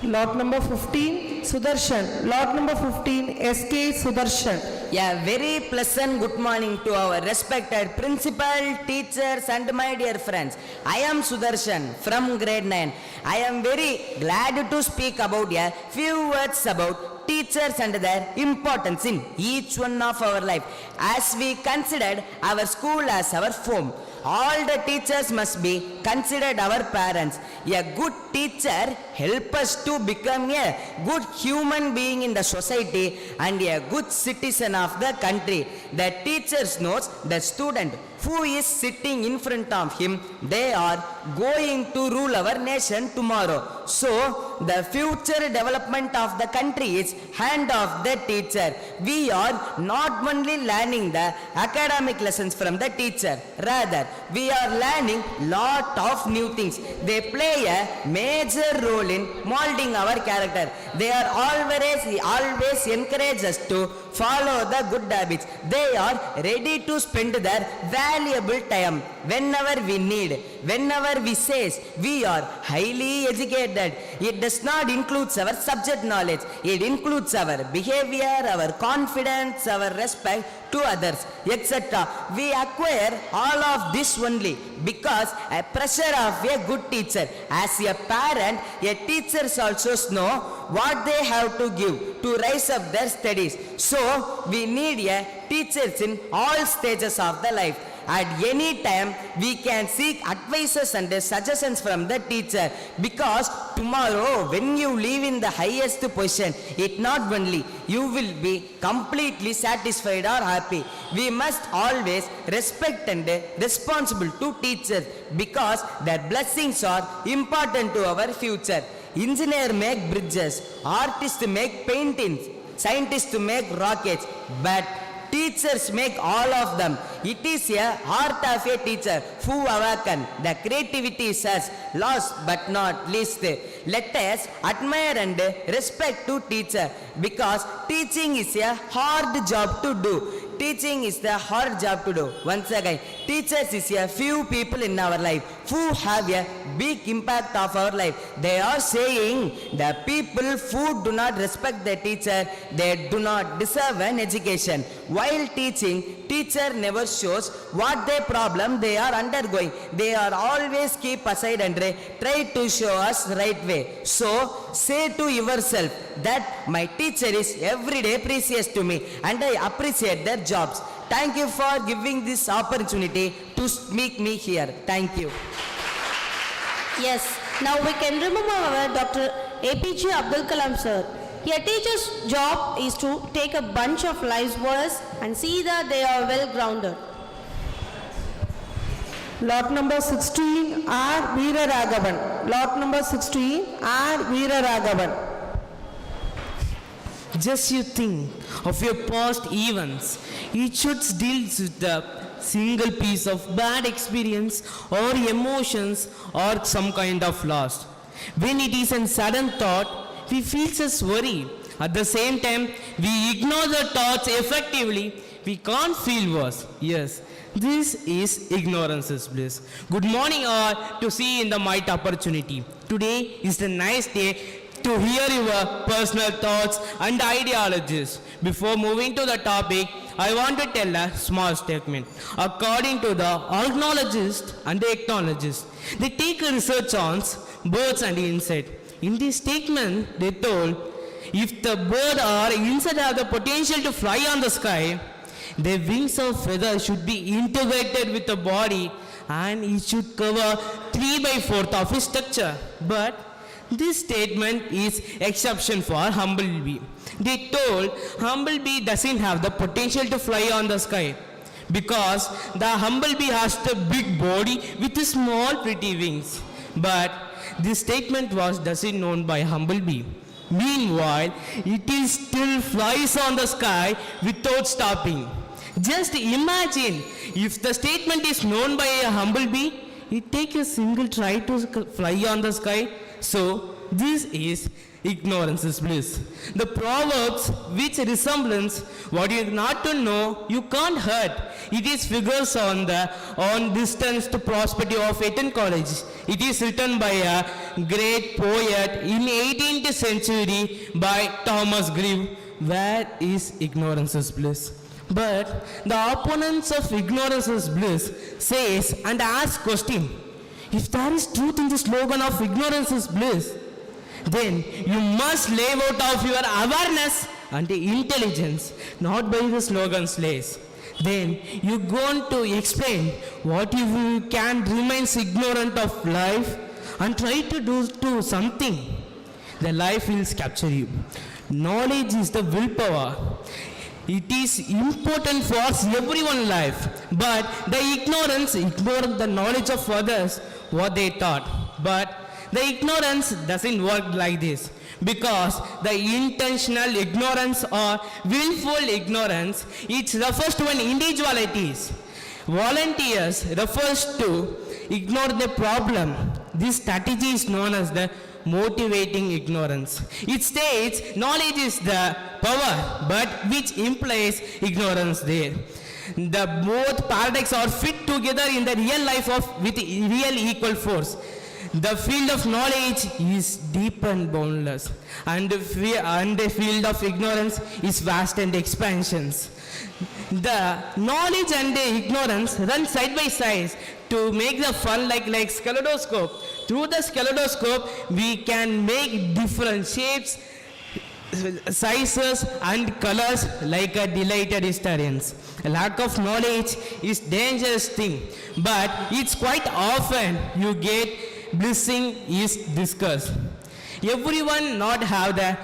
Lot number 15, Sudarshan. Lot number 15, SK Sudarshan. A very pleasant good morning to our respected principal, teachers and my dear friends. I am Sudarshan from grade 9. I am very glad to speak about a few words about teachers and their importance in each one of our life. As we considered our school as our home, all the teachers must be considered our parents. A good teacher helps us to become a good human being in the society and a good citizen of the country. The teacher knows the student who is sitting in front of him. They are going to rule our nation tomorrow. So, the future development of the country is hand of the teacher. We are not only learning the academic lessons from the teacher, rather we are learning lot of new things. They play a major role in molding our character. They are always encourage us to follow the good habits. They are ready to spend their valuable time whenever we need, whenever we say we are highly educated. It does not include our subject knowledge. It includes our behavior, our confidence, our respect to others, etc. We acquire all of this only because a pressure of a good teacher. As a parent, a teachers also know what they have to give to rise up their studies. So, we need a teachers in all stages of the life. At any time, we can seek advices and suggestions from the teacher, because tomorrow when you live in the highest position, it not only you will be completely satisfied or happy. We must always respect and responsible to teachers because their blessings are important to our future. Engineer make bridges, artists make paintings, scientists make rockets, but teachers make all of them. It is a art of a teacher who awaken the creativity is us. Last but not least, let us admire and respect to teacher, because teaching is a hard job to do. Teaching is the hard job to do. Once again, teachers is a few people in our life who have a big impact of our life. They are saying the people who do not respect the teacher, they do not deserve an education. While teaching, teacher never shows what their problem they are undergoing. They are always keep aside and try to show us right way. So say to yourself that my teacher is every day precious to me and I appreciate their jobs. Thank you for giving this opportunity to speak me here. Thank you. Yes, now we can remember our Dr. APJ Abdul Kalam sir. A teacher's job is to take a bunch of lives for us and see that they are well grounded. Lot number 16, R. Veera Raghavan. Lot number 16, R. Veera Raghavan. Just you think of your past events. Each should deal with a single piece of bad experience or emotions or some kind of loss. When it is a sudden thought, we feel just worry. At the same time, we ignore the thoughts effectively. We can't feel worse. Yes, this is ignorance is bliss. Good morning all to see in the might opportunity. Today is the nice day to hear your personal thoughts and ideologies. Before moving to the topic, I want to tell a small statement. According to the ornithologist and the ethnologist, they take a research on birds and insects. In this statement, they told, if the bird or insect have the potential to fly on the sky, their wings or feathers should be integrated with the body and it should cover 3/4 of its structure. But this statement is exception for humblebee. They told humblebee doesn't have the potential to fly on the sky because the humblebee has the big body with the small pretty wings. But this statement was doesn't known by humblebee. Meanwhile, it is still flies on the sky without stopping. Just imagine if the statement is known by a humblebee, it takes a single try to fly on the sky. So this is ignorance is bliss. The proverbs which resemblance what you not to know you can't hurt. It is figures on distance to prosperity of Eton College. It is written by a great poet in 18th century by Thomas Grieve. Where is ignorance is bliss? But the opponents of ignorance is bliss says and asks question. If there is truth in the slogan of ignorance is bliss, then you must live out of your awareness and intelligence, not by the slogan slays. Then you're going to explain what you can remain ignorant of life and try to do something. The life will capture you. Knowledge is the willpower. It is important for everyone's life, but the ignorance, ignore the knowledge of others, what they thought. But the ignorance doesn't work like this, because the intentional ignorance or willful ignorance, it refers to an individualities. Volunteers refers to ignore the problem. This strategy is known as the motivating ignorance. It states knowledge is the power, but which implies ignorance there. The both paradoxes are fit together in the real life with real equal force. The field of knowledge is deep and boundless, and the field of ignorance is vast and expansions. The knowledge and the ignorance run side by side to make the fun like kaleidoscope. Through the kaleidoscope, we can make different shapes, sizes and colors like a delighted historians. A lack of knowledge is dangerous thing, but it's quite often you get blessing is discussed. Everyone not have the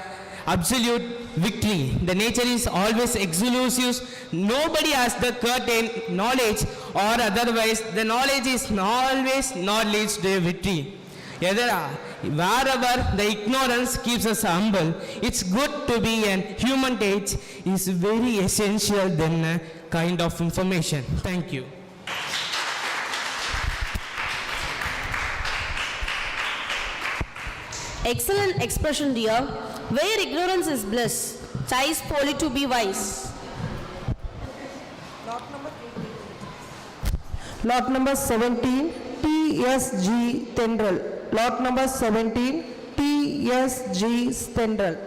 absolute victory. The nature is always exclusive. Nobody has the curtain knowledge, or otherwise the knowledge is always not leads to a victory. Wherever the ignorance keeps us humble, it's good to be an human touch is very essential than a kind of information. Thank you. Excellent expression, dear. Where ignorance is bliss, chase folly to be wise. Lot number 17, TSG Tendril. Lot number 17, TSG Tendril.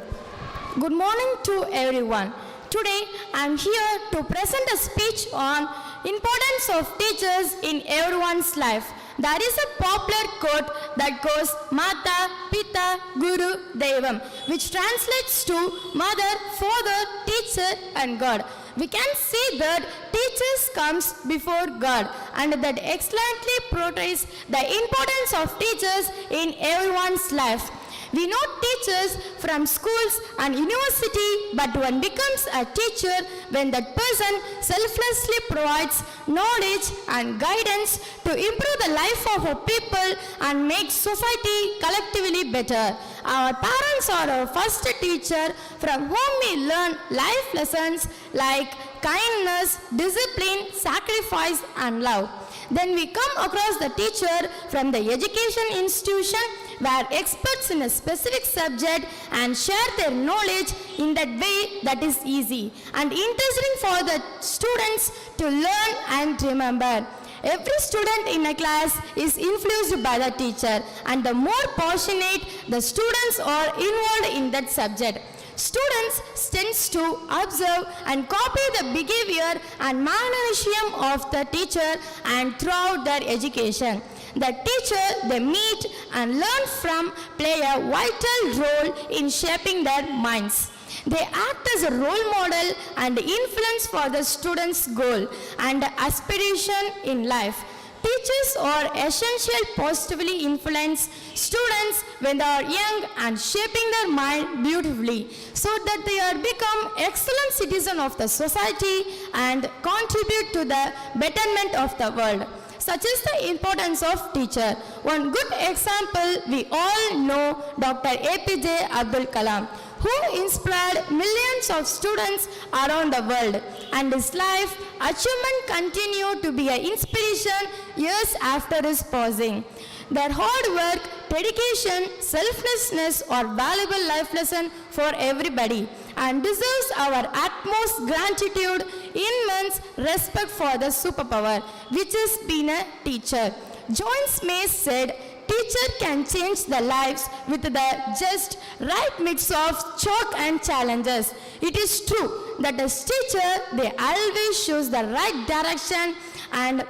Good morning to everyone. Today I am here to present a speech on importance of teachers in everyone's life. There is a popular quote that goes Mata, Pita, Guru, Devam, which translates to mother, father, teacher and God. We can see that teachers comes before God, and that excellently portrays the importance of teachers in everyone's life. We know teachers from schools and university, but one becomes a teacher when that person selflessly provides knowledge and guidance to improve the life of a people and make society collectively better. Our parents are our first teacher from whom we learn life lessons like kindness, discipline, sacrifice and love. Then we come across the teacher from the education institution where experts in a specific subject and share their knowledge in that way that is easy and interesting for the students to learn and remember. Every student in a class is influenced by the teacher, and the more passionate the students are involved in that subject. Students tend to observe and copy the behavior and mannerism of the teacher and throughout their education. The teacher they meet and learn from play a vital role in shaping their minds. They act as a role model and influence for the students' goal and aspiration in life. Teachers are essential positively influence students when they are young and shaping their mind beautifully so that they are become excellent citizens of the society and contribute to the betterment of the world. Such is the importance of teacher. One good example we all know Dr. APJ Abdul Kalam, who inspired millions of students around the world, and his life achievement continued to be an inspiration years after his passing. Their hard work, dedication, selflessness are valuable life lesson for everybody and deserves our utmost gratitude, immense respect for the superpower which is being a teacher. John Smith said, teacher can change the lives with the just right mix of shock and challenges. It is true that as teacher, they always choose the right direction and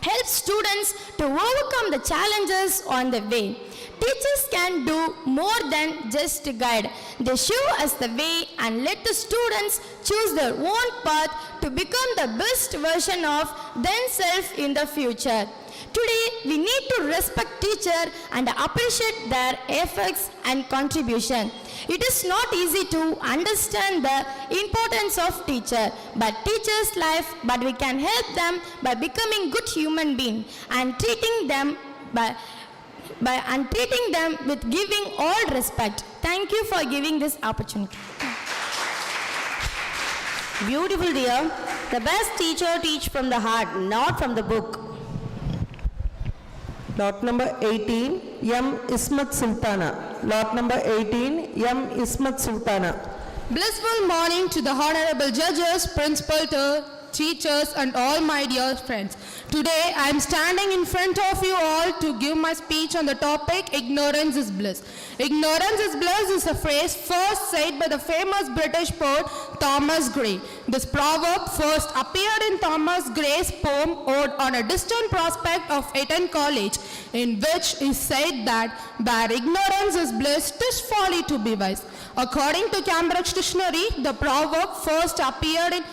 help students to overcome the challenges on the way. Teachers can do more than just guide. They show us the way and let the students choose their own path to become the best version of themselves in the future. Today, we need to respect teachers and appreciate their efforts and contribution. It is not easy to understand the importance of teacher, but we can help them by becoming good human beings and treating them and treating them with giving all respect. Thank you for giving this opportunity. Beautiful, dear. The best teacher teach from the heart, not from the book. Lot number 18, M. Ismat Sultana. Lot number 18, M. Ismat Sultana. Blissful morning to the honorable judges, principal, teachers and all my dear friends. Today I am standing in front of you all to give my speech on the topic Ignorance is Bliss. Ignorance is bliss is a phrase first said by the famous British poet Thomas Gray. This proverb first appeared in Thomas Gray's poem Ode on a Distant Prospect of Eton College, in which he said that where ignorance is bliss, 'tis folly to be wise. According to Cambridge Dictionary, the proverb first appeared in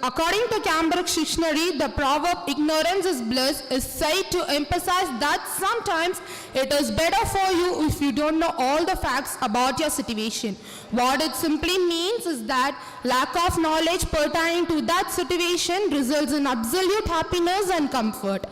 According to Cambridge Dictionary, the proverb ignorance is bliss is said to emphasize that sometimes it is better for you if you don't know all the facts about your situation. What it simply means is that lack of knowledge pertaining to that situation results in absolute happiness and comfort.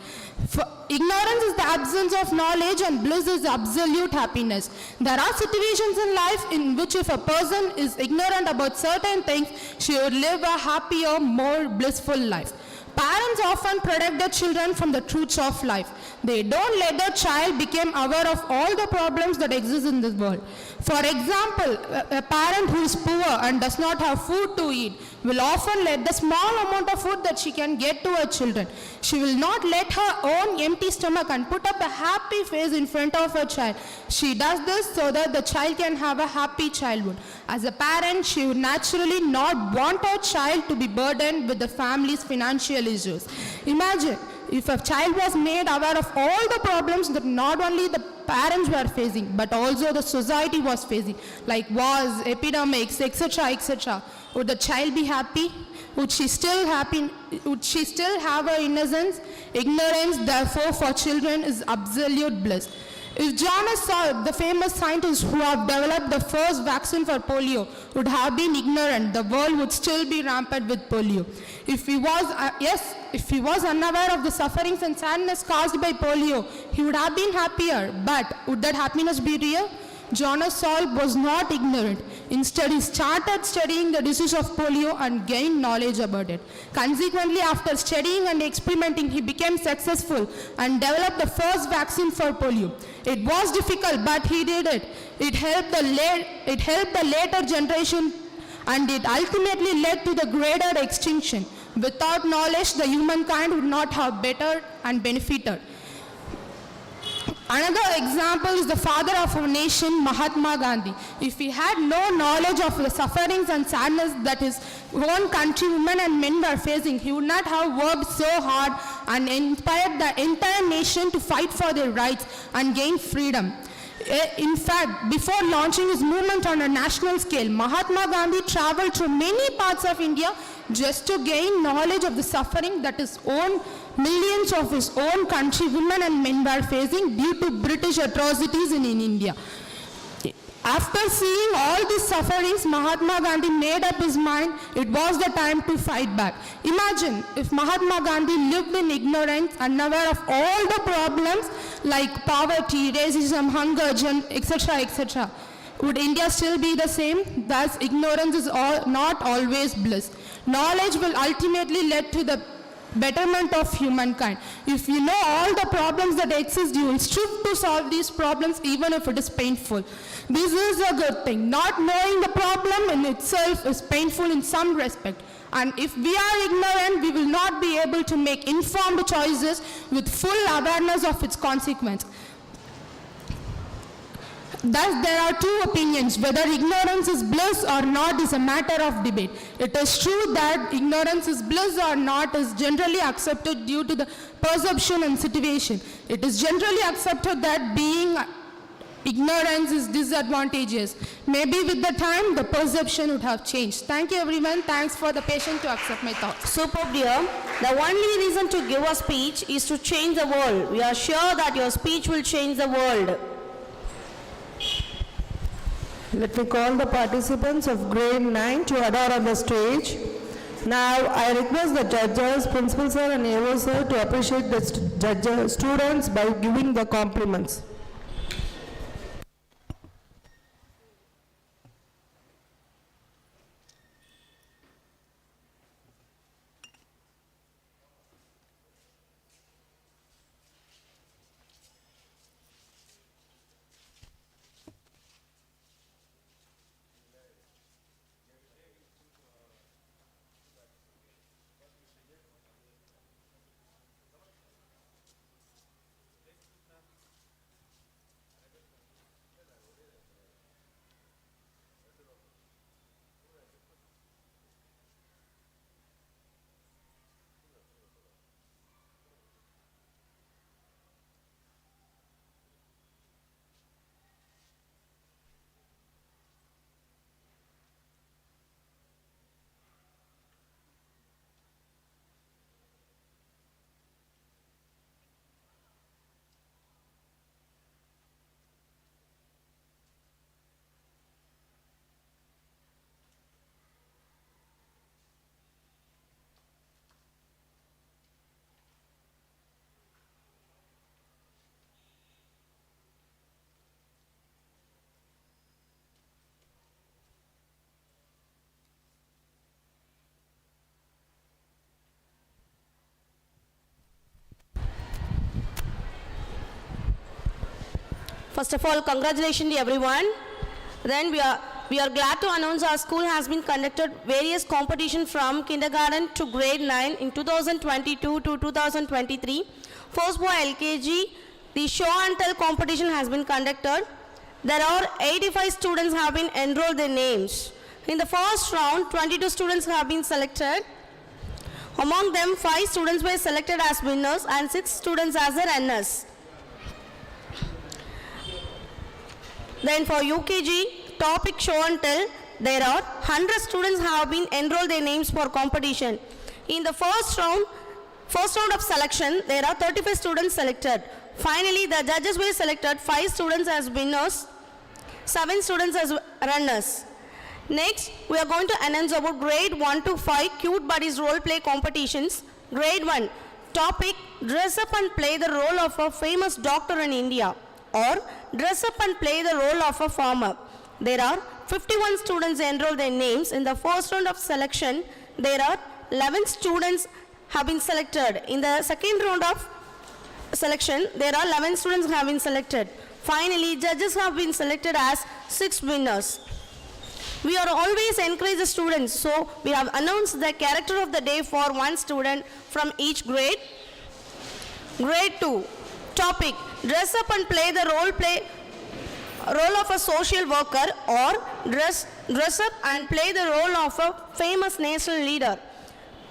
Ignorance is the absence of knowledge and bliss is absolute happiness. There are situations in life in which if a person is ignorant about certain things, she would live a happier, more blissful life. Parents often protect their children from the truths of life. They don't let their child become aware of all the problems that exist in this world. For example, a parent who is poor and does not have food to eat will often let the small amount of food that she can get to her children. She will not let her own empty stomach and put up a happy face in front of her child. She does this so that the child can have a happy childhood. As a parent, she would naturally not want her child to be burdened with the family's financial issues. Imagine if a child was made aware of all the problems that not only the parents were facing, but also the society was facing, like wars, epidemics, etc., etc. Would the child be happy? Would she still have her innocence? Ignorance, therefore, for children is absolute bliss. If Jonas Salk, the famous scientist who have developed the first vaccine for polio, would have been ignorant, the world would still be rampant with polio. If he was unaware of the sufferings and sadness caused by polio, he would have been happier. But would that happiness be real? Jonas Salk was not ignorant. Instead, he started studying the disease of polio and gained knowledge about it. Consequently, after studying and experimenting, he became successful and developed the first vaccine for polio. It was difficult, but he did it. It helped the later generation, and it ultimately led to the greater extinction. Without knowledge, the humankind would not have bettered and benefited. Another example is the father of our nation, Mahatma Gandhi. If he had no knowledge of the sufferings and sadness that his own country, women and men were facing, he would not have worked so hard and inspired the entire nation to fight for their rights and gain freedom. In fact, before launching his movement on a national scale, Mahatma Gandhi traveled through many parts of India just to gain knowledge of the suffering that his own millions of his own country, women and men were facing due to British atrocities in India. After seeing all these sufferings, Mahatma Gandhi made up his mind it was the time to fight back. Imagine if Mahatma Gandhi lived in ignorance, unaware of all the problems like poverty, racism, hunger, etc., etc. Would India still be the same? Thus, ignorance is not always bliss. Knowledge will ultimately lead to the betterment of humankind. If you know all the problems that exist, you will strive to solve these problems even if it is painful. This is a good thing. Not knowing the problem in itself is painful in some respect. And if we are ignorant, we will not be able to make informed choices with full awareness of its consequence. Thus, there are two opinions. Whether ignorance is bliss or not is a matter of debate. It is true that ignorance is bliss or not is generally accepted due to the perception and situation. It is generally accepted that being ignorance is disadvantageous. Maybe with the time, the perception would have changed. Thank you, everyone. Thanks for the patience to accept my thoughts. Superb, dear. The only reason to give a speech is to change the world. We are sure that your speech will change the world. Let me call the participants of grade 9 to adore on the stage. Now, I request the judges, principal sir and AO sir to appreciate the students by giving the compliments. First of all, congratulations to everyone. Then we are glad to announce our school has been conducted various competition from kindergarten to grade 9 in 2022 to 2023. First for LKG, the show and tell competition has been conducted. There are 85 students have been enrolled their names. In the first round, 22 students have been selected. Among them, 5 students were selected as winners and 6 students as the runners. Then for UKG, topic show and tell, there are 100 students have been enrolled their names for competition. In the first round of selection, there are 35 students selected. Finally, the judges were selected 5 students as winners, 7 students as runners. Next, we are going to announce about grade 1 to 5 cute buddies role play competitions. Grade 1, topic dress up and play the role of a famous doctor in India, or dress up and play the role of a farmer. There are 51 students enrolled their names. In the first round of selection, there are 11 students have been selected. In the second round of selection, there are 11 students have been selected. Finally, judges have been selected as 6 winners. We are always encourage the students, so we have announced the character of the day for one student from each grade. Grade 2, topic dress up and play the role of a social worker, or dress up and play the role of a famous national leader.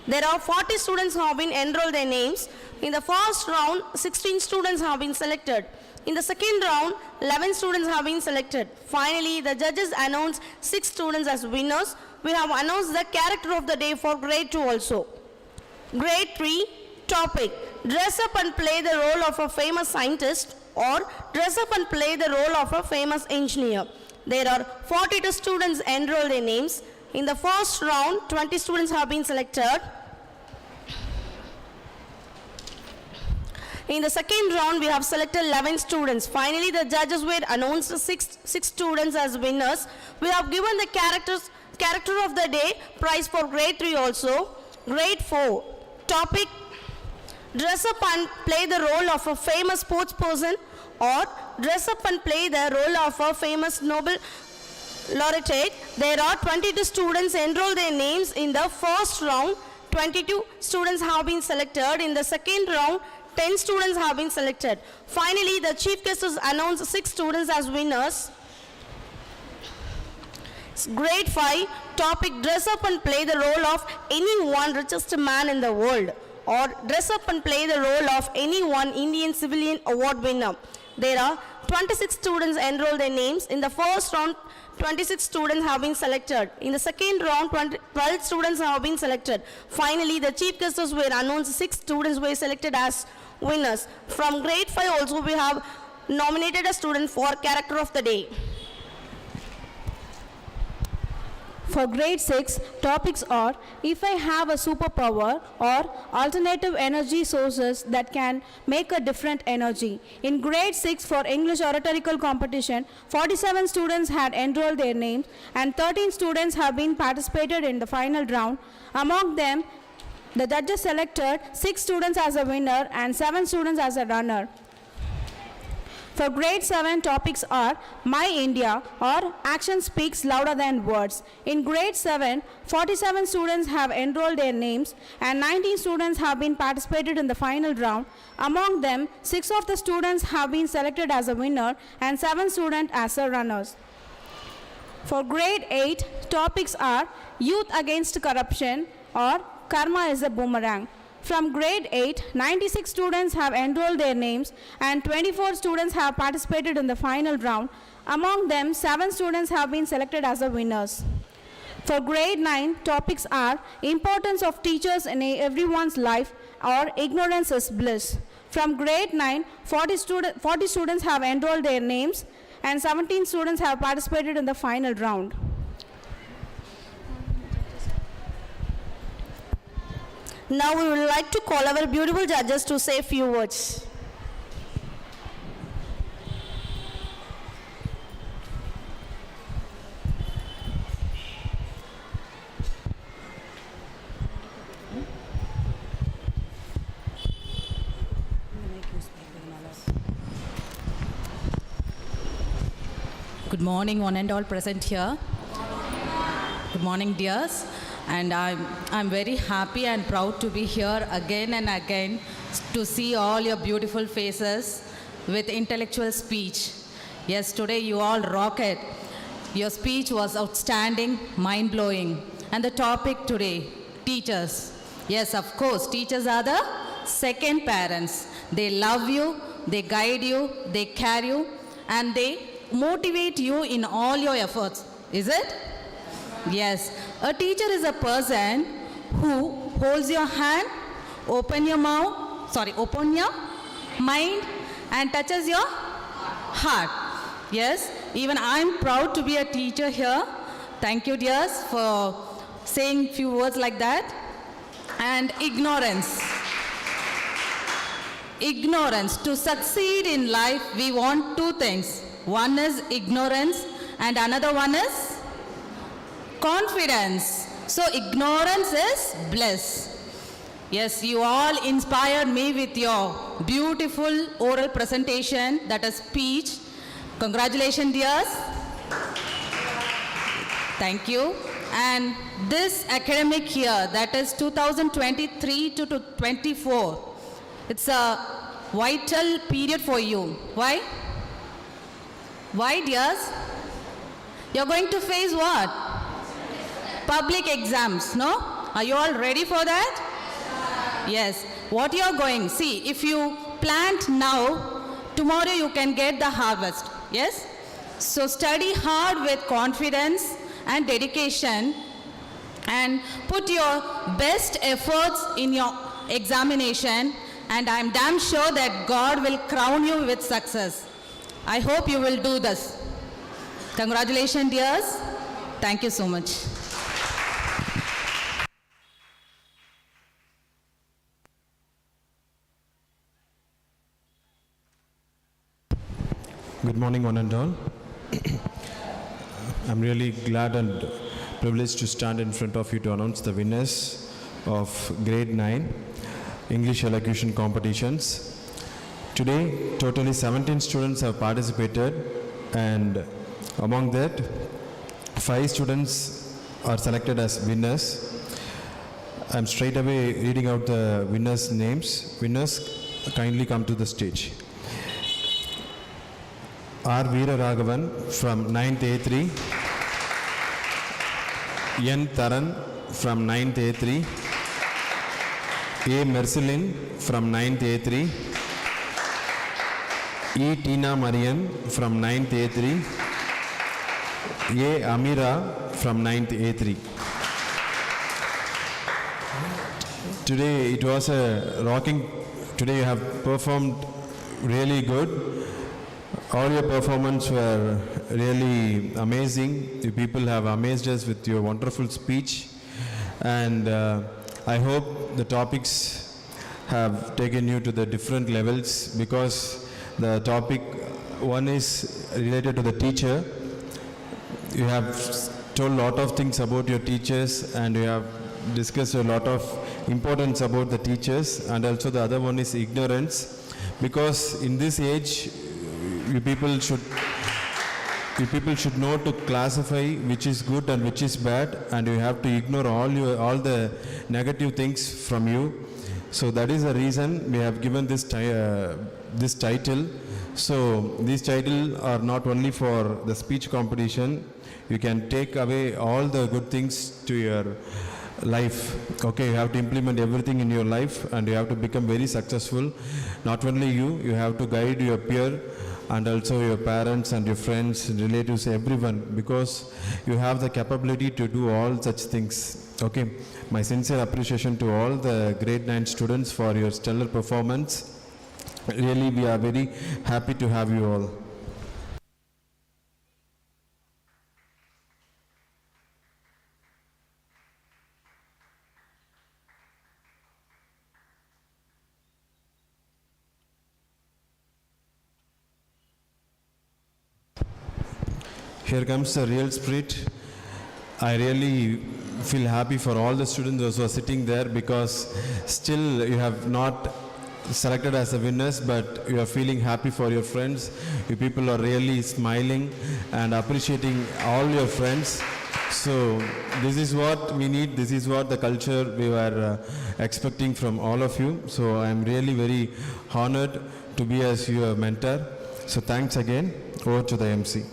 There are 40 students who have been enrolled their names. In the first round, 16 students have been selected. In the second round, 11 students have been selected. Finally, the judges announced 6 students as winners. We have announced the character of the day for grade 2 also. Grade 3, topic dress up and play the role of a famous scientist, or dress up and play the role of a famous engineer. There are 42 students enrolled their names. In the first round, 20 students have been selected. In the second round, we have selected 11 students. Finally, the judges were announced 6 students as winners. We have given the character of the day prize for grade 3 also. Grade 4, topic dress up and play the role of a famous sports person, or dress up and play the role of a famous Nobel laureate. There are 22 students enrolled their names. In the first round, 22 students have been selected. In the second round, 10 students have been selected. Finally, the chief guest has announced 6 students as winners. Grade 5, topic dress up and play the role of any one richest man in the world, or dress up and play the role of any one Indian civilian award winner. There are 26 students enrolled their names. In the first round, 26 students have been selected. In the second round, 12 students have been selected. Finally, the chief guests were announced 6 students were selected as winners. From grade 5 also, we have nominated a student for character of the day. For grade 6, topics are if I have a superpower or alternative energy sources that can make a different energy. In grade 6 for English oratorical competition, 47 students had enrolled their names and 13 students have been participated in the final round. Among them, the judges selected 6 students as a winner and 7 students as a runner. For grade 7, topics are My India or Action Speaks Louder Than Words. In grade 7, 47 students have enrolled their names and 19 students have been participated in the final round. Among them, 6 of the students have been selected as a winner and 7 students as a runners. For grade 8, topics are Youth Against Corruption or Karma is a Boomerang. From grade 8, 96 students have enrolled their names and 24 students have participated in the final round. Among them, 7 students have been selected as the winners. For grade 9, topics are Importance of Teachers in Everyone's Life or Ignorance is Bliss. From grade 9, 40 students have enrolled their names and 17 students have participated in the final round. Now we would like to call our beautiful judges to say a few words. Good morning, one and all present here. Good morning, dears. And I'm very happy and proud to be here again and again to see all your beautiful faces with intellectual speech. Yes, today you all rock it. Your speech was outstanding, mind-blowing. And the topic today, teachers. Yes, of course, teachers are the second parents. They love you, they guide you, they care you, and they motivate you in all your efforts. Is it? Yes. A teacher is a person who holds your hand, open your mind, and touches your heart. Yes, even I'm proud to be a teacher here. Thank you, dears, for saying few words like that. And ignorance. Ignorance. To succeed in life, we want two things. One is ignorance and another one is confidence. So ignorance is bliss. Yes, you all inspired me with your beautiful oral presentation, that is speech. Congratulations, dears. Thank you. And this academic year, that is 2023 to 24, it's a vital period for you. Why? Why, dears? You're going to face what? Public exams, no? Are you all ready for that? Yes. What you're going, see, if you plant now, tomorrow you can get the harvest. Yes? So study hard with confidence and dedication and put your best efforts in your examination, and I'm damn sure that God will crown you with success. I hope you will do this. Congratulations, dears. Thank you so much. Good morning, one and all. I'm really glad and privileged to stand in front of you to announce the winners of grade 9 English Elocution competitions. Today, totally 17 students have participated, and among that, 5 students are selected as winners. I'm straight away reading out the winners' names. Winners, kindly come to the stage. R. Veera Raghavan from 9th A3, N. Taran from 9th A3, A. Mercelin from 9th A3, E. Tina Marian from 9th A3, A. Amira from 9th A3. Today it was a rocking, today you have performed really good. All your performance were really amazing. You people have amazed us with your wonderful speech, and I hope the topics have taken you to the different levels, because the topic one is related to the teacher. You have told a lot of things about your teachers, and you have discussed a lot of importance about the teachers, and also the other one is ignorance, because in this age you people should know to classify which is good and which is bad, and you have to ignore all the negative things from you. So that is the reason we have given this title. So these titles are not only for the speech competition. You can take away all the good things to your life. Okay, you have to implement everything in your life, and you have to become very successful. Not only you have to guide your peer, and also your parents and your friends, relatives, everyone, because you have the capability to do all such things. Okay, my sincere appreciation to all the grade 9 students for your stellar performance. Really, we are very happy to have you all. Here comes the real spirit. I really feel happy for all the students who are sitting there, because still you have not selected as the winners, but you are feeling happy for your friends. You people are really smiling and appreciating all your friends. So this is what we need. This is what the culture we were expecting from all of you. So I am really very honored to be as your mentor. So thanks again. Over to the MC.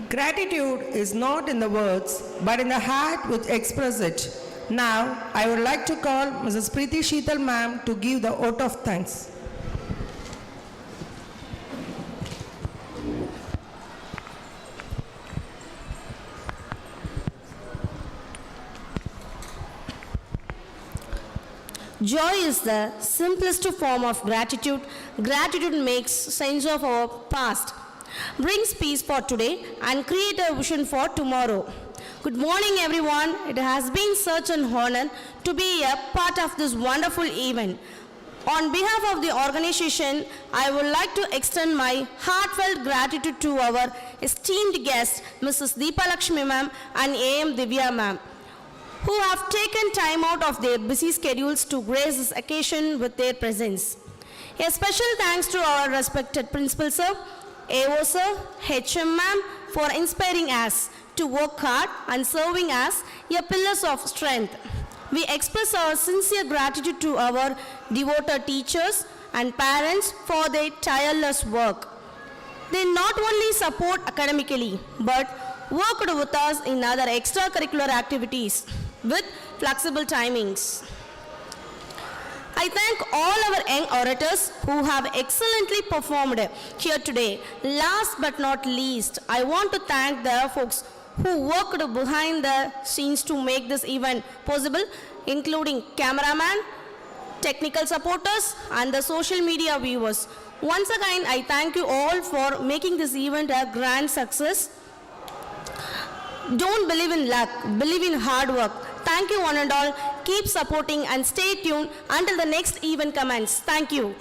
Gratitude is not in the words, but in the heart which express it. Now, I would like to call Mrs. Preeti Sheetal ma'am to give the vote of thanks. Joy is the simplest form of gratitude. Gratitude makes sense of our past, brings peace for today, and create a vision for tomorrow. Good morning, everyone. It has been such an honor to be a part of this wonderful event. On behalf of the organization, I would like to extend my heartfelt gratitude to our esteemed guests, Mrs. Deepa Lakshmi ma'am and A.M. Divya ma'am, who have taken time out of their busy schedules to grace this occasion with their presence. A special thanks to our respected principal sir, AO sir, HM ma'am, for inspiring us to work hard and serving us a pillars of strength. We express our sincere gratitude to our devoted teachers and parents for their tireless work. They not only support academically, but worked with us in other extracurricular activities with flexible timings. I thank all our young orators who have excellently performed here today. Last but not least, I want to thank the folks who worked behind the scenes to make this event possible, including cameraman, technical supporters, and the social media viewers. Once again, I thank you all for making this event a grand success. Don't believe in luck, believe in hard work. Thank you one and all. Keep supporting and stay tuned until the next event commences. Thank you.